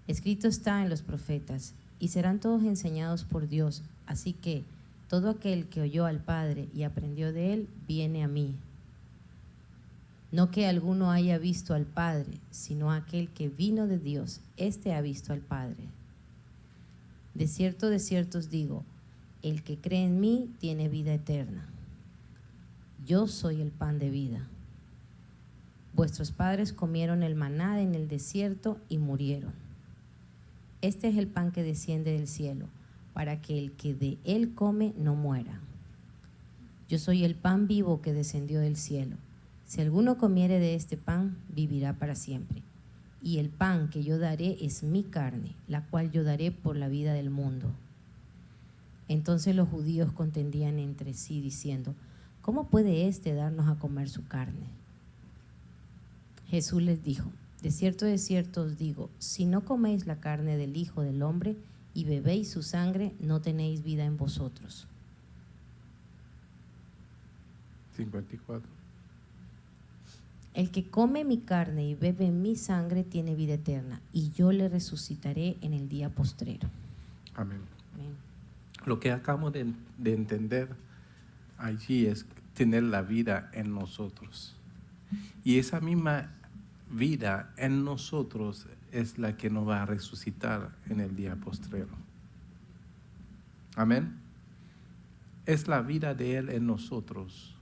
Escrito está en los profetas, y serán todos enseñados por Dios. Así que todo aquel que oyó al Padre y aprendió de él, viene a mí. No que alguno haya visto al Padre, sino aquel que vino de Dios, éste ha visto al Padre. De cierto os digo, el que cree en mí tiene vida eterna. Yo soy el pan de vida. Vuestros padres comieron el maná en el desierto y murieron. Este es el pan que desciende del cielo, para que el que de él come no muera. Yo soy el pan vivo que descendió del cielo. Si alguno comiere de este pan, vivirá para siempre. Y el pan que yo daré es mi carne, la cual yo daré por la vida del mundo. Entonces los judíos contendían entre sí, diciendo, ¿cómo puede éste darnos a comer su carne? Jesús les dijo, de cierto os digo, si no coméis la carne del Hijo del Hombre y bebéis su sangre, no tenéis vida en vosotros. 54. El que come mi carne y bebe mi sangre tiene vida eterna, y yo le resucitaré en el día postrero. Amén. Amén. Lo que acabamos de entender allí es tener la vida en nosotros. Y esa misma vida en nosotros es la que nos va a resucitar en el día postrero. Amén. Es la vida de Él en nosotros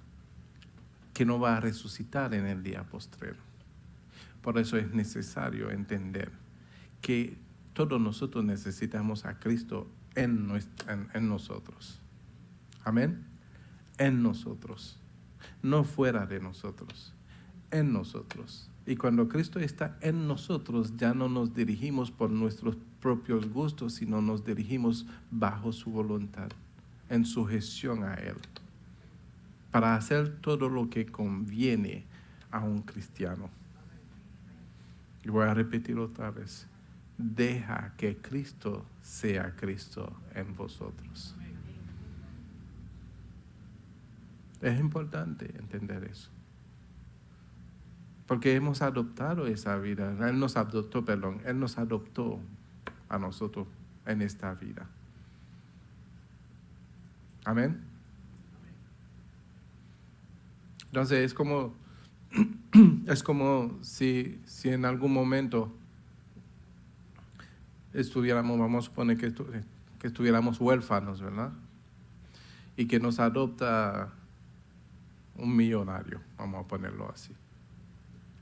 que nos va a resucitar en el día postrero. Por eso es necesario entender que todos nosotros necesitamos a Cristo en nosotros. Amén. En nosotros. No fuera de nosotros. En nosotros. Y cuando Cristo está en nosotros, ya no nos dirigimos por nuestros propios gustos, sino nos dirigimos bajo su voluntad, en sujeción a Él, para hacer todo lo que conviene a un cristiano. Y voy a repetir otra vez. Deja que Cristo sea Cristo en vosotros. Es importante entender eso. Porque hemos adoptado esa vida. Él nos adoptó a nosotros en esta vida. Amén. Entonces es como si en algún momento estuviéramos, vamos a suponer que estuviéramos huérfanos, ¿verdad? Y que nos adopta un millonario, vamos a ponerlo así.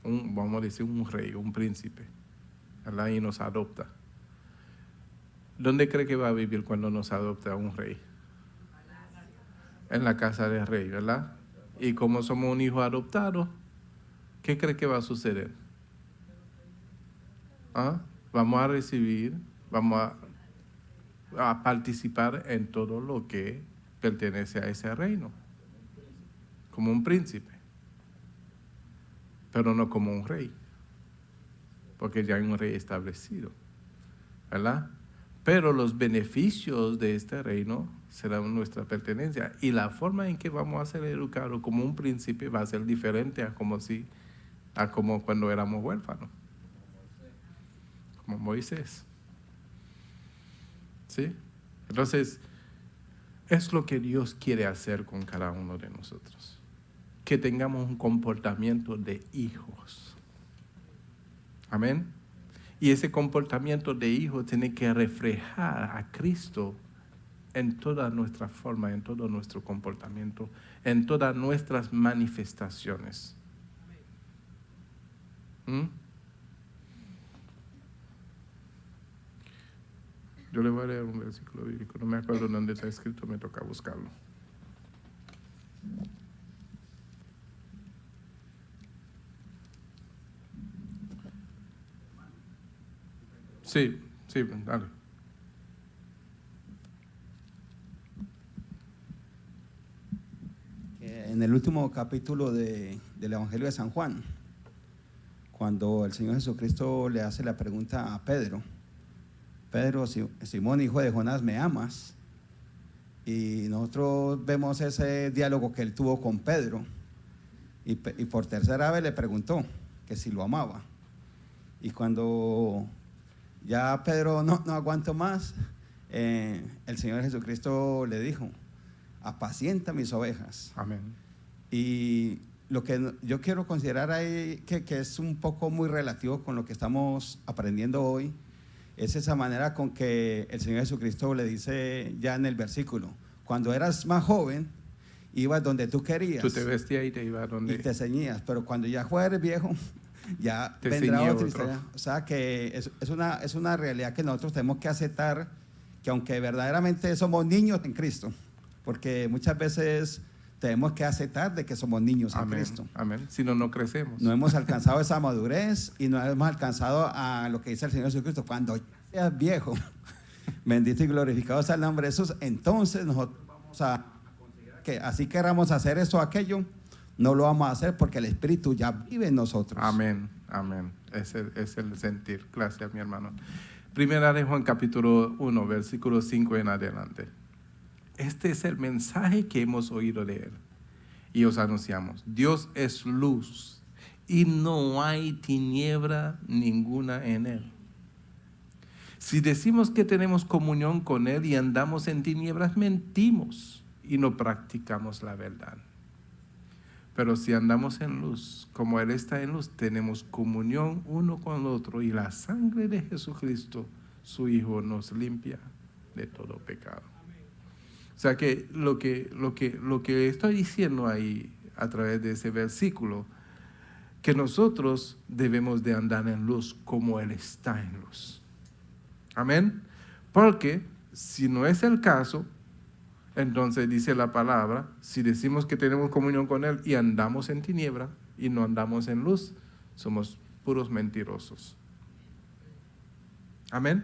Vamos a decir un rey, un príncipe, ¿verdad? Y nos adopta. ¿Dónde cree que va a vivir cuando nos adopta un rey? En la casa del rey, ¿verdad? Y como somos un hijo adoptado, ¿qué cree que va a suceder? Vamos a recibir, vamos a participar en todo lo que pertenece a ese reino, como un príncipe, pero no como un rey, porque ya hay un rey establecido, ¿verdad? Pero los beneficios de este reino serán nuestra pertenencia, y la forma en que vamos a ser educados como un príncipe va a ser diferente a como cuando éramos huérfanos, como Moisés. ¿Sí? Entonces, es lo que Dios quiere hacer con cada uno de nosotros, que tengamos un comportamiento de hijos. Amén. Y ese comportamiento de hijo tiene que reflejar a Cristo en toda nuestra forma, en todo nuestro comportamiento, en todas nuestras manifestaciones. Yo le voy a leer un versículo bíblico, no me acuerdo dónde está escrito, me toca buscarlo. Sí, dale. En el último capítulo del Evangelio de San Juan, cuando el Señor Jesucristo le hace la pregunta a Pedro, Simón, hijo de Jonás, ¿me amas? Y nosotros vemos ese diálogo que él tuvo con Pedro, y por tercera vez le preguntó que si lo amaba. Y cuando ya Pedro no aguantó más, el Señor Jesucristo le dijo, apacienta mis ovejas. Amén. Y lo que yo quiero considerar ahí, que es un poco muy relativo con lo que estamos aprendiendo hoy, es esa manera con que el Señor Jesucristo le dice ya en el versículo, cuando eras más joven, ibas donde tú querías. Tú te vestías y te ibas donde... Y te ceñías, pero cuando ya fueres viejo, ya Te vendrá ceñía otro. otro. O sea que es una realidad que nosotros tenemos que aceptar, que aunque verdaderamente somos niños en Cristo, porque muchas veces tenemos que aceptar de que somos niños en Amén. Cristo. Amén. Si no, no crecemos. No hemos alcanzado esa madurez y no hemos alcanzado a lo que dice el Señor Jesucristo. Cuando seas viejo, bendito y glorificado sea el nombre de Jesús, entonces nosotros vamos a considerar que así queramos hacer esto o aquello, no lo vamos a hacer porque el Espíritu ya vive en nosotros. Amén, amén. Es el sentir. Gracias, mi hermano. Primera de Juan, capítulo 1, versículo 5 en adelante. Este es el mensaje que hemos oído de Él y os anunciamos. Dios es luz y no hay tiniebla ninguna en Él. Si decimos que tenemos comunión con Él y andamos en tinieblas, mentimos y no practicamos la verdad. Pero si andamos en luz, como Él está en luz, tenemos comunión uno con el otro y la sangre de Jesucristo, su Hijo, nos limpia de todo pecado. O sea que lo que estoy diciendo ahí a través de ese versículo, que nosotros debemos de andar en luz como Él está en luz. Amén. Porque si no es el caso, entonces dice la palabra, si decimos que tenemos comunión con Él y andamos en tiniebla y no andamos en luz, somos puros mentirosos. Amén.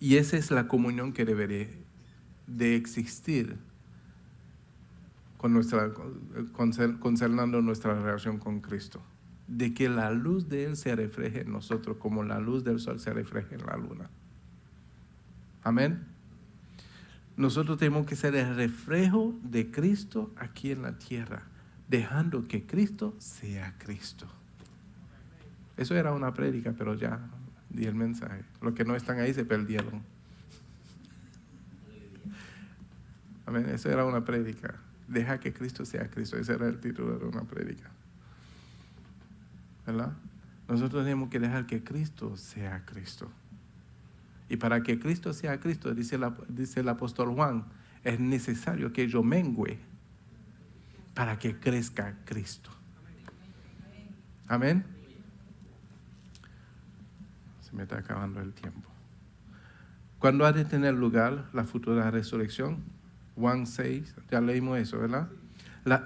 Y esa es la comunión que debería de existir concernando nuestra relación con Cristo. De que la luz de Él se refleje en nosotros como la luz del sol se refleja en la luna. Amén. Nosotros tenemos que ser el reflejo de Cristo aquí en la tierra, dejando que Cristo sea Cristo. Eso era una prédica, pero ya di el mensaje. Los que no están ahí se perdieron. Amén. Eso era una prédica. Deja que Cristo sea Cristo. Ese era el título de una prédica. ¿Verdad? Nosotros tenemos que dejar que Cristo sea Cristo. Y para que Cristo sea Cristo, dice el apóstol Juan, es necesario que yo mengüe para que crezca Cristo. Amén. Se me está acabando el tiempo. ¿Cuándo ha de tener lugar la futura resurrección? Juan 6, ya leímos eso, ¿verdad?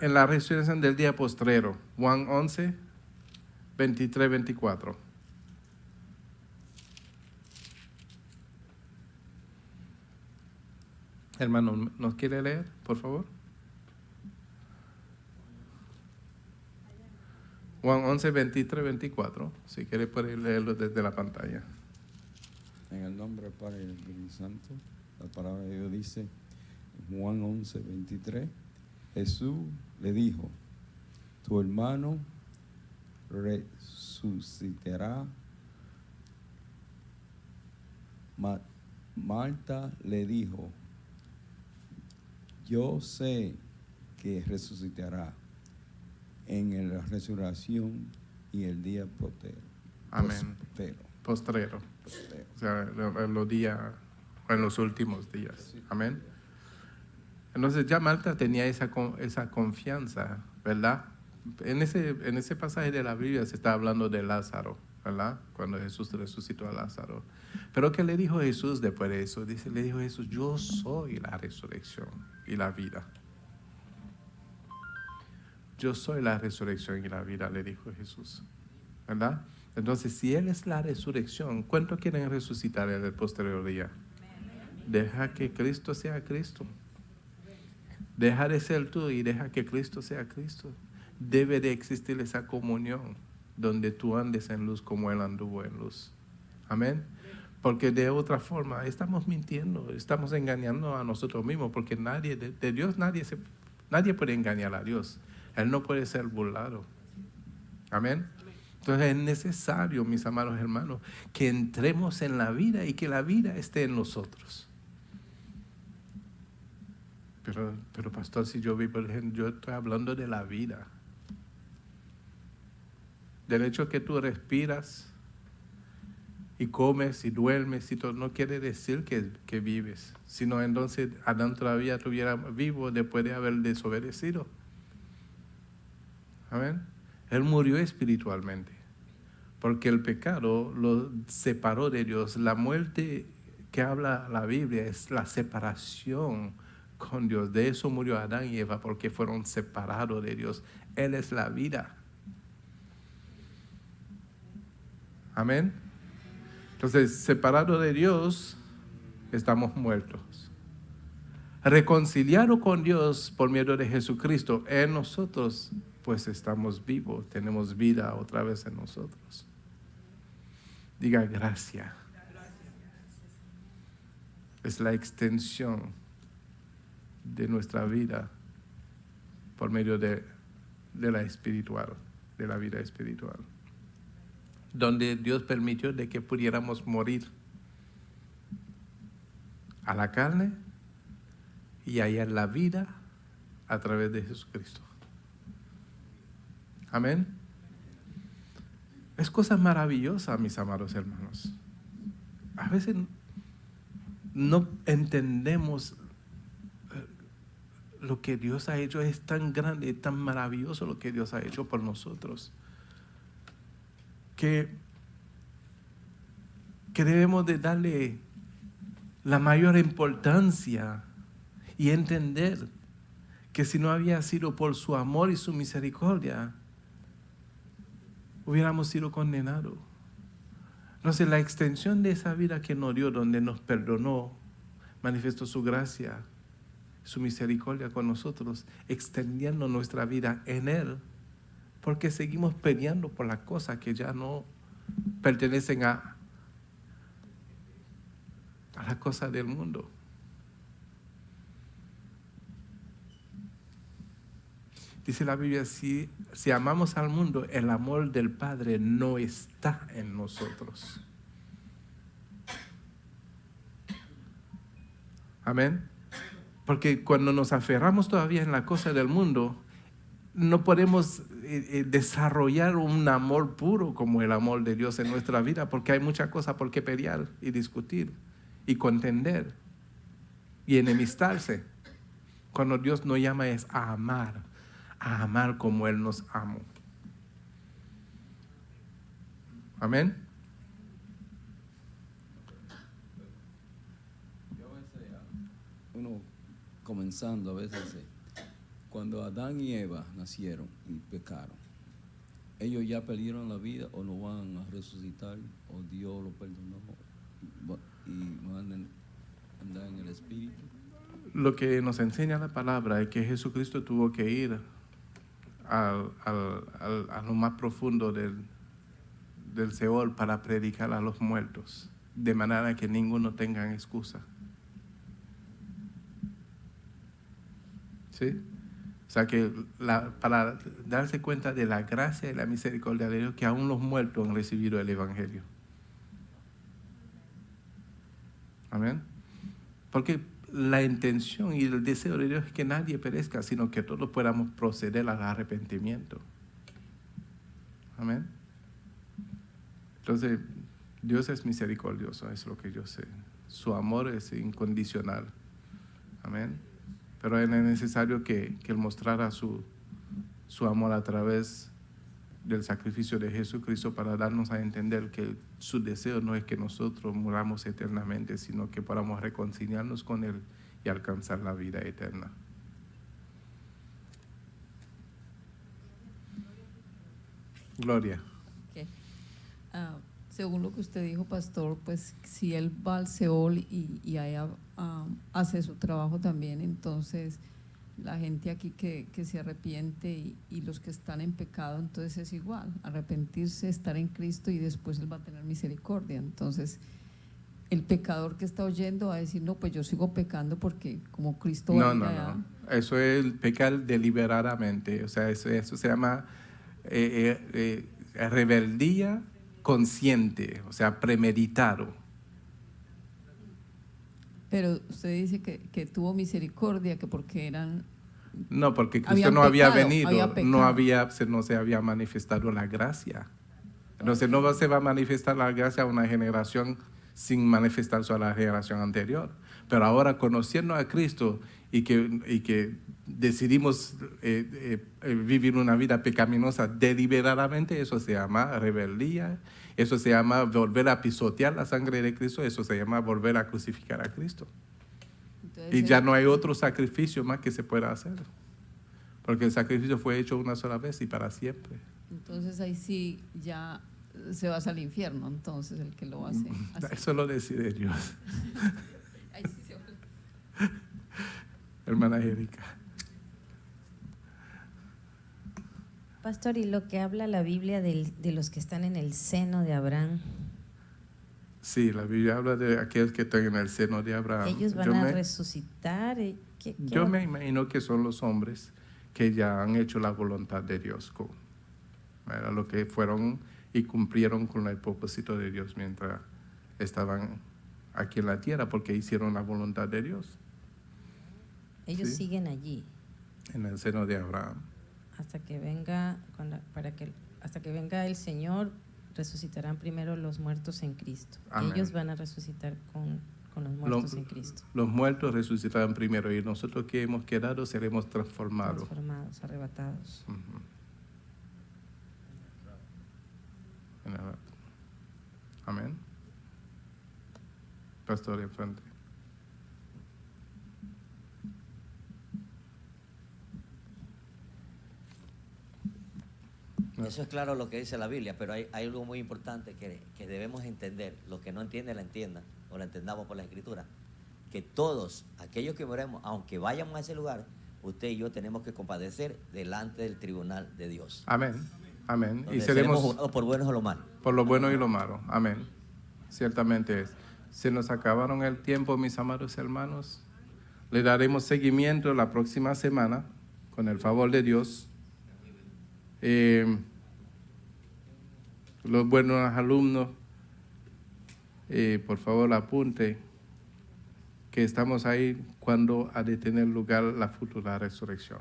En la resurrección del día postrero, Juan 11, 23, 24. Hermano, ¿nos quiere leer, por favor? Juan 11, 23, 24. Si quiere puede leerlo desde la pantalla. En el nombre del Padre y del Espíritu Santo, la palabra de Dios dice, Juan 11, 23, Jesús le dijo, tu hermano resucitará. Marta le dijo, yo sé que resucitará en la resurrección y el día postrero. Amén. Postrero. O sea, en los días, en los últimos días. Amén. Entonces ya Marta tenía esa confianza, ¿verdad? En ese pasaje de la Biblia se está hablando de Lázaro, ¿verdad? Cuando Jesús resucitó a Lázaro. Pero ¿qué le dijo Jesús después de eso? Le dijo Jesús, yo soy la resurrección y la vida. Yo soy la resurrección y la vida, le dijo Jesús, ¿verdad? Entonces, si Él es la resurrección, ¿cuántos quieren resucitar en el posterior día? Deja que Cristo sea Cristo. Deja de ser tú y deja que Cristo sea Cristo. Debe de existir esa comunión donde tú andes en luz como Él anduvo en luz. Amén. Porque de otra forma estamos mintiendo, estamos engañando a nosotros mismos, porque de Dios nadie puede engañar a Dios. Él no puede ser burlado. Amén. Entonces es necesario, mis amados hermanos, que entremos en la vida y que la vida esté en nosotros. Pero pastor, si yo vivo, yo estoy hablando de la vida. Del hecho que tú respiras y comes y duermes y todo, no quiere decir que vives, sino entonces Adán todavía estuviera vivo después de haber desobedecido. Amén. Él murió espiritualmente, porque el pecado lo separó de Dios. La muerte que habla la Biblia es la separación con Dios. De eso murió Adán y Eva, porque fueron separados de Dios. Él es la vida. Amén. Entonces, separados de Dios, estamos muertos. Reconciliados con Dios por medio de Jesucristo en nosotros, pues estamos vivos, tenemos vida otra vez en nosotros. Diga gracia. Es la extensión de nuestra vida por medio de la espiritual, de la vida espiritual, donde Dios permitió de que pudiéramos morir a la carne y hallar la vida a través de Jesucristo. Amén. Es cosa maravillosa, mis amados hermanos. A veces no entendemos lo que Dios ha hecho. Es tan grande, tan maravilloso lo que Dios ha hecho por nosotros, que debemos de darle la mayor importancia y entender que si no había sido por su amor y su misericordia, hubiéramos sido condenados. Entonces, la extensión de esa vida que nos dio, donde nos perdonó, manifestó su gracia, su misericordia con nosotros, extendiendo nuestra vida en Él, porque seguimos peleando por las cosas que ya no pertenecen a las cosas del mundo. Dice la Biblia, si amamos al mundo, el amor del Padre no está en nosotros. Amén. Porque cuando nos aferramos todavía en la cosa del mundo, no podemos desarrollar un amor puro como el amor de Dios en nuestra vida, porque hay muchas cosas por qué pelear y discutir y contender y enemistarse. Cuando Dios nos llama es a amar como Él nos amó. Amén. Yo a veces, uno comenzando, a veces, cuando Adán y Eva nacieron y pecaron, ellos ya perdieron la vida o no van a resucitar, o Dios lo perdonó y van a andar en el Espíritu. Lo que nos enseña la palabra es que Jesucristo tuvo que ir a lo más profundo del Seol para predicar a los muertos, de manera que ninguno tenga excusa. ¿Sí? O sea que para darse cuenta de la gracia y la misericordia de Dios, que aún los muertos han recibido el Evangelio. Amén. Porque la intención y el deseo de Dios es que nadie perezca, sino que todos podamos proceder al arrepentimiento. Amén. Entonces, Dios es misericordioso, es lo que yo sé. Su amor es incondicional. Amén. Pero es necesario que Él mostrara su amor a través del sacrificio de Jesucristo para darnos a entender que su deseo no es que nosotros muramos eternamente, sino que podamos reconciliarnos con Él y alcanzar la vida eterna. Gloria. Okay. Según lo que usted dijo, pastor, pues si él va al Seol y allá hace su trabajo también, entonces la gente aquí que se arrepiente y los que están en pecado, entonces es igual, arrepentirse, estar en Cristo y después Él va a tener misericordia. Entonces el pecador que está oyendo va a decir, no, pues yo sigo pecando porque como Cristo va allá. No. Eso es el pecar deliberadamente. O sea, eso se llama rebeldía consciente, o sea, premeditado. Pero usted dice que tuvo misericordia, que porque eran... No, porque Cristo habían no había pecado, venido, había pecado. no se había manifestado la gracia. Entonces no se va a manifestar la gracia a una generación sin manifestarse a la generación anterior. Pero ahora conociendo a Cristo y que decidimos vivir una vida pecaminosa deliberadamente, eso se llama rebeldía, eso se llama volver a pisotear la sangre de Cristo, eso se llama volver a crucificar a Cristo. Entonces, Y ya no hay otro sacrificio más que se pueda hacer, porque el sacrificio fue hecho una sola vez y para siempre. entonces ahí sí ya se va al infierno, entonces el que lo hace. Así. Eso lo decide Dios. Ahí sí se va. Hermana Erika. Pastor, y lo que habla la Biblia de los que están en el seno de Abraham, Sí, la Biblia habla de aquellos que están en el seno de Abraham. ellos van a resucitar. Yo me imagino que son los hombres que ya han hecho la voluntad de Dios, ¿verdad? Lo que fueron y cumplieron con el propósito de Dios mientras estaban aquí en la tierra, porque hicieron la voluntad de Dios. Ellos Sí. siguen allí En el seno de Abraham. hasta que venga, hasta que venga el Señor. Resucitarán primero los muertos en Cristo. Amén. Ellos van a resucitar con los muertos en Cristo. Los muertos resucitarán primero y nosotros que hemos quedado seremos transformados. Transformados, arrebatados. Ujú. Amén. Pastor, enfrente. Eso es claro lo que dice la Biblia, pero hay algo muy importante que debemos entender. Los que no entienden, la entiendan, o la entendamos por la Escritura. Que todos aquellos que moremos, aunque vayamos a ese lugar, usted y yo tenemos que compadecer delante del tribunal de Dios. Amén. Amén. Donde Y seremos juzgados por buenos o lo malos. por lo bueno y lo malo. Amén. Ciertamente es. Se nos acabaron el tiempo, mis amados hermanos. Le daremos seguimiento la próxima semana, con el favor de Dios. Los buenos alumnos, por favor apunte que estamos ahí cuando ha de tener lugar la futura resurrección.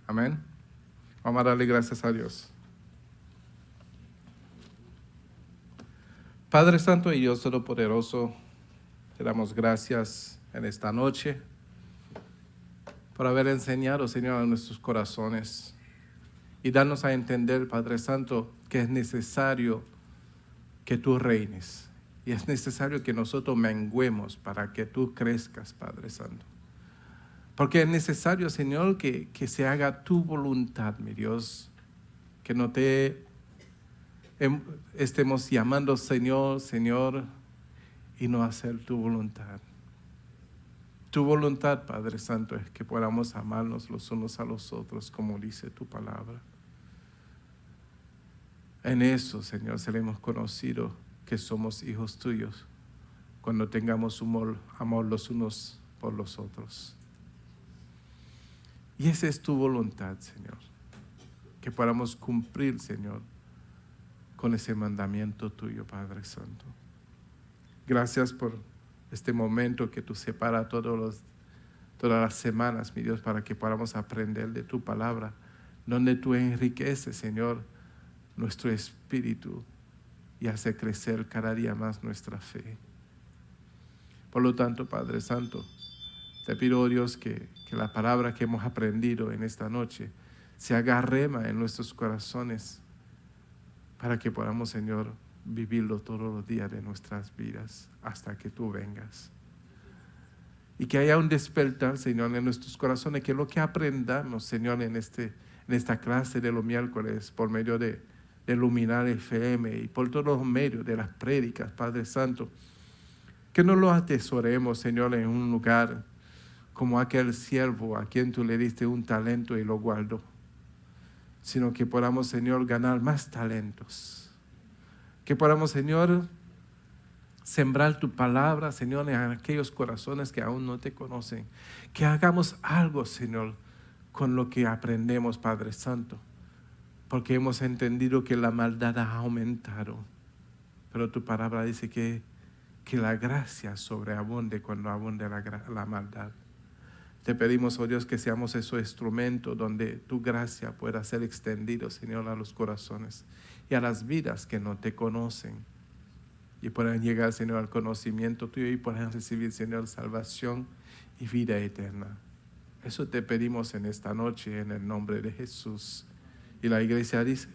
Amén. Vamos a darle gracias a Dios. Padre Santo y Dios Todopoderoso, te damos gracias en esta noche por haber enseñado, Señor, a nuestros corazones y darnos a entender, Padre Santo, que es necesario que tú reines y es necesario que nosotros menguemos para que tú crezcas, Padre Santo. Porque es necesario, Señor, que se haga tu voluntad, mi Dios, que no te estemos llamando Señor, Señor, y no hacer tu voluntad. Tu voluntad, Padre Santo, es que podamos amarnos los unos a los otros, como dice tu palabra. En eso, Señor, seremos conocidos que somos hijos tuyos, cuando tengamos amor los unos por los otros. Y esa es tu voluntad, Señor, que podamos cumplir, Señor, con ese mandamiento tuyo, Padre Santo. Gracias por este momento que tú separas todas las semanas, mi Dios, para que podamos aprender de tu palabra, donde tú enriqueces, Señor, nuestro espíritu y hace crecer cada día más nuestra fe. Por lo tanto, Padre Santo, te pido, oh Dios, que la palabra que hemos aprendido en esta noche se haga rema en nuestros corazones para que podamos, Señor, vivirlo todos los días de nuestras vidas hasta que tú vengas. Y que haya un despertar, Señor, en nuestros corazones, que lo que aprendamos, Señor, en esta clase de los miércoles, por medio de Luminar FM y por todos los medios de las prédicas, Padre Santo, que no lo atesoremos, Señor, en un lugar como aquel siervo a quien tú le diste un talento y lo guardó, sino que podamos, Señor, ganar más talentos. Que podamos, Señor, sembrar tu palabra, Señor, en aquellos corazones que aún no te conocen. Que hagamos algo, Señor, con lo que aprendemos, Padre Santo, porque hemos entendido que la maldad ha aumentado. Pero tu palabra dice que la gracia sobreabunde cuando abunde la maldad. Te pedimos, oh Dios, que seamos esos instrumentos donde tu gracia pueda ser extendido, Señor, a los corazones y a las vidas que no te conocen. Y puedan llegar, Señor, al conocimiento tuyo y puedan recibir, Señor, salvación y vida eterna. Eso te pedimos en esta noche, en el nombre de Jesús. Y la iglesia dice...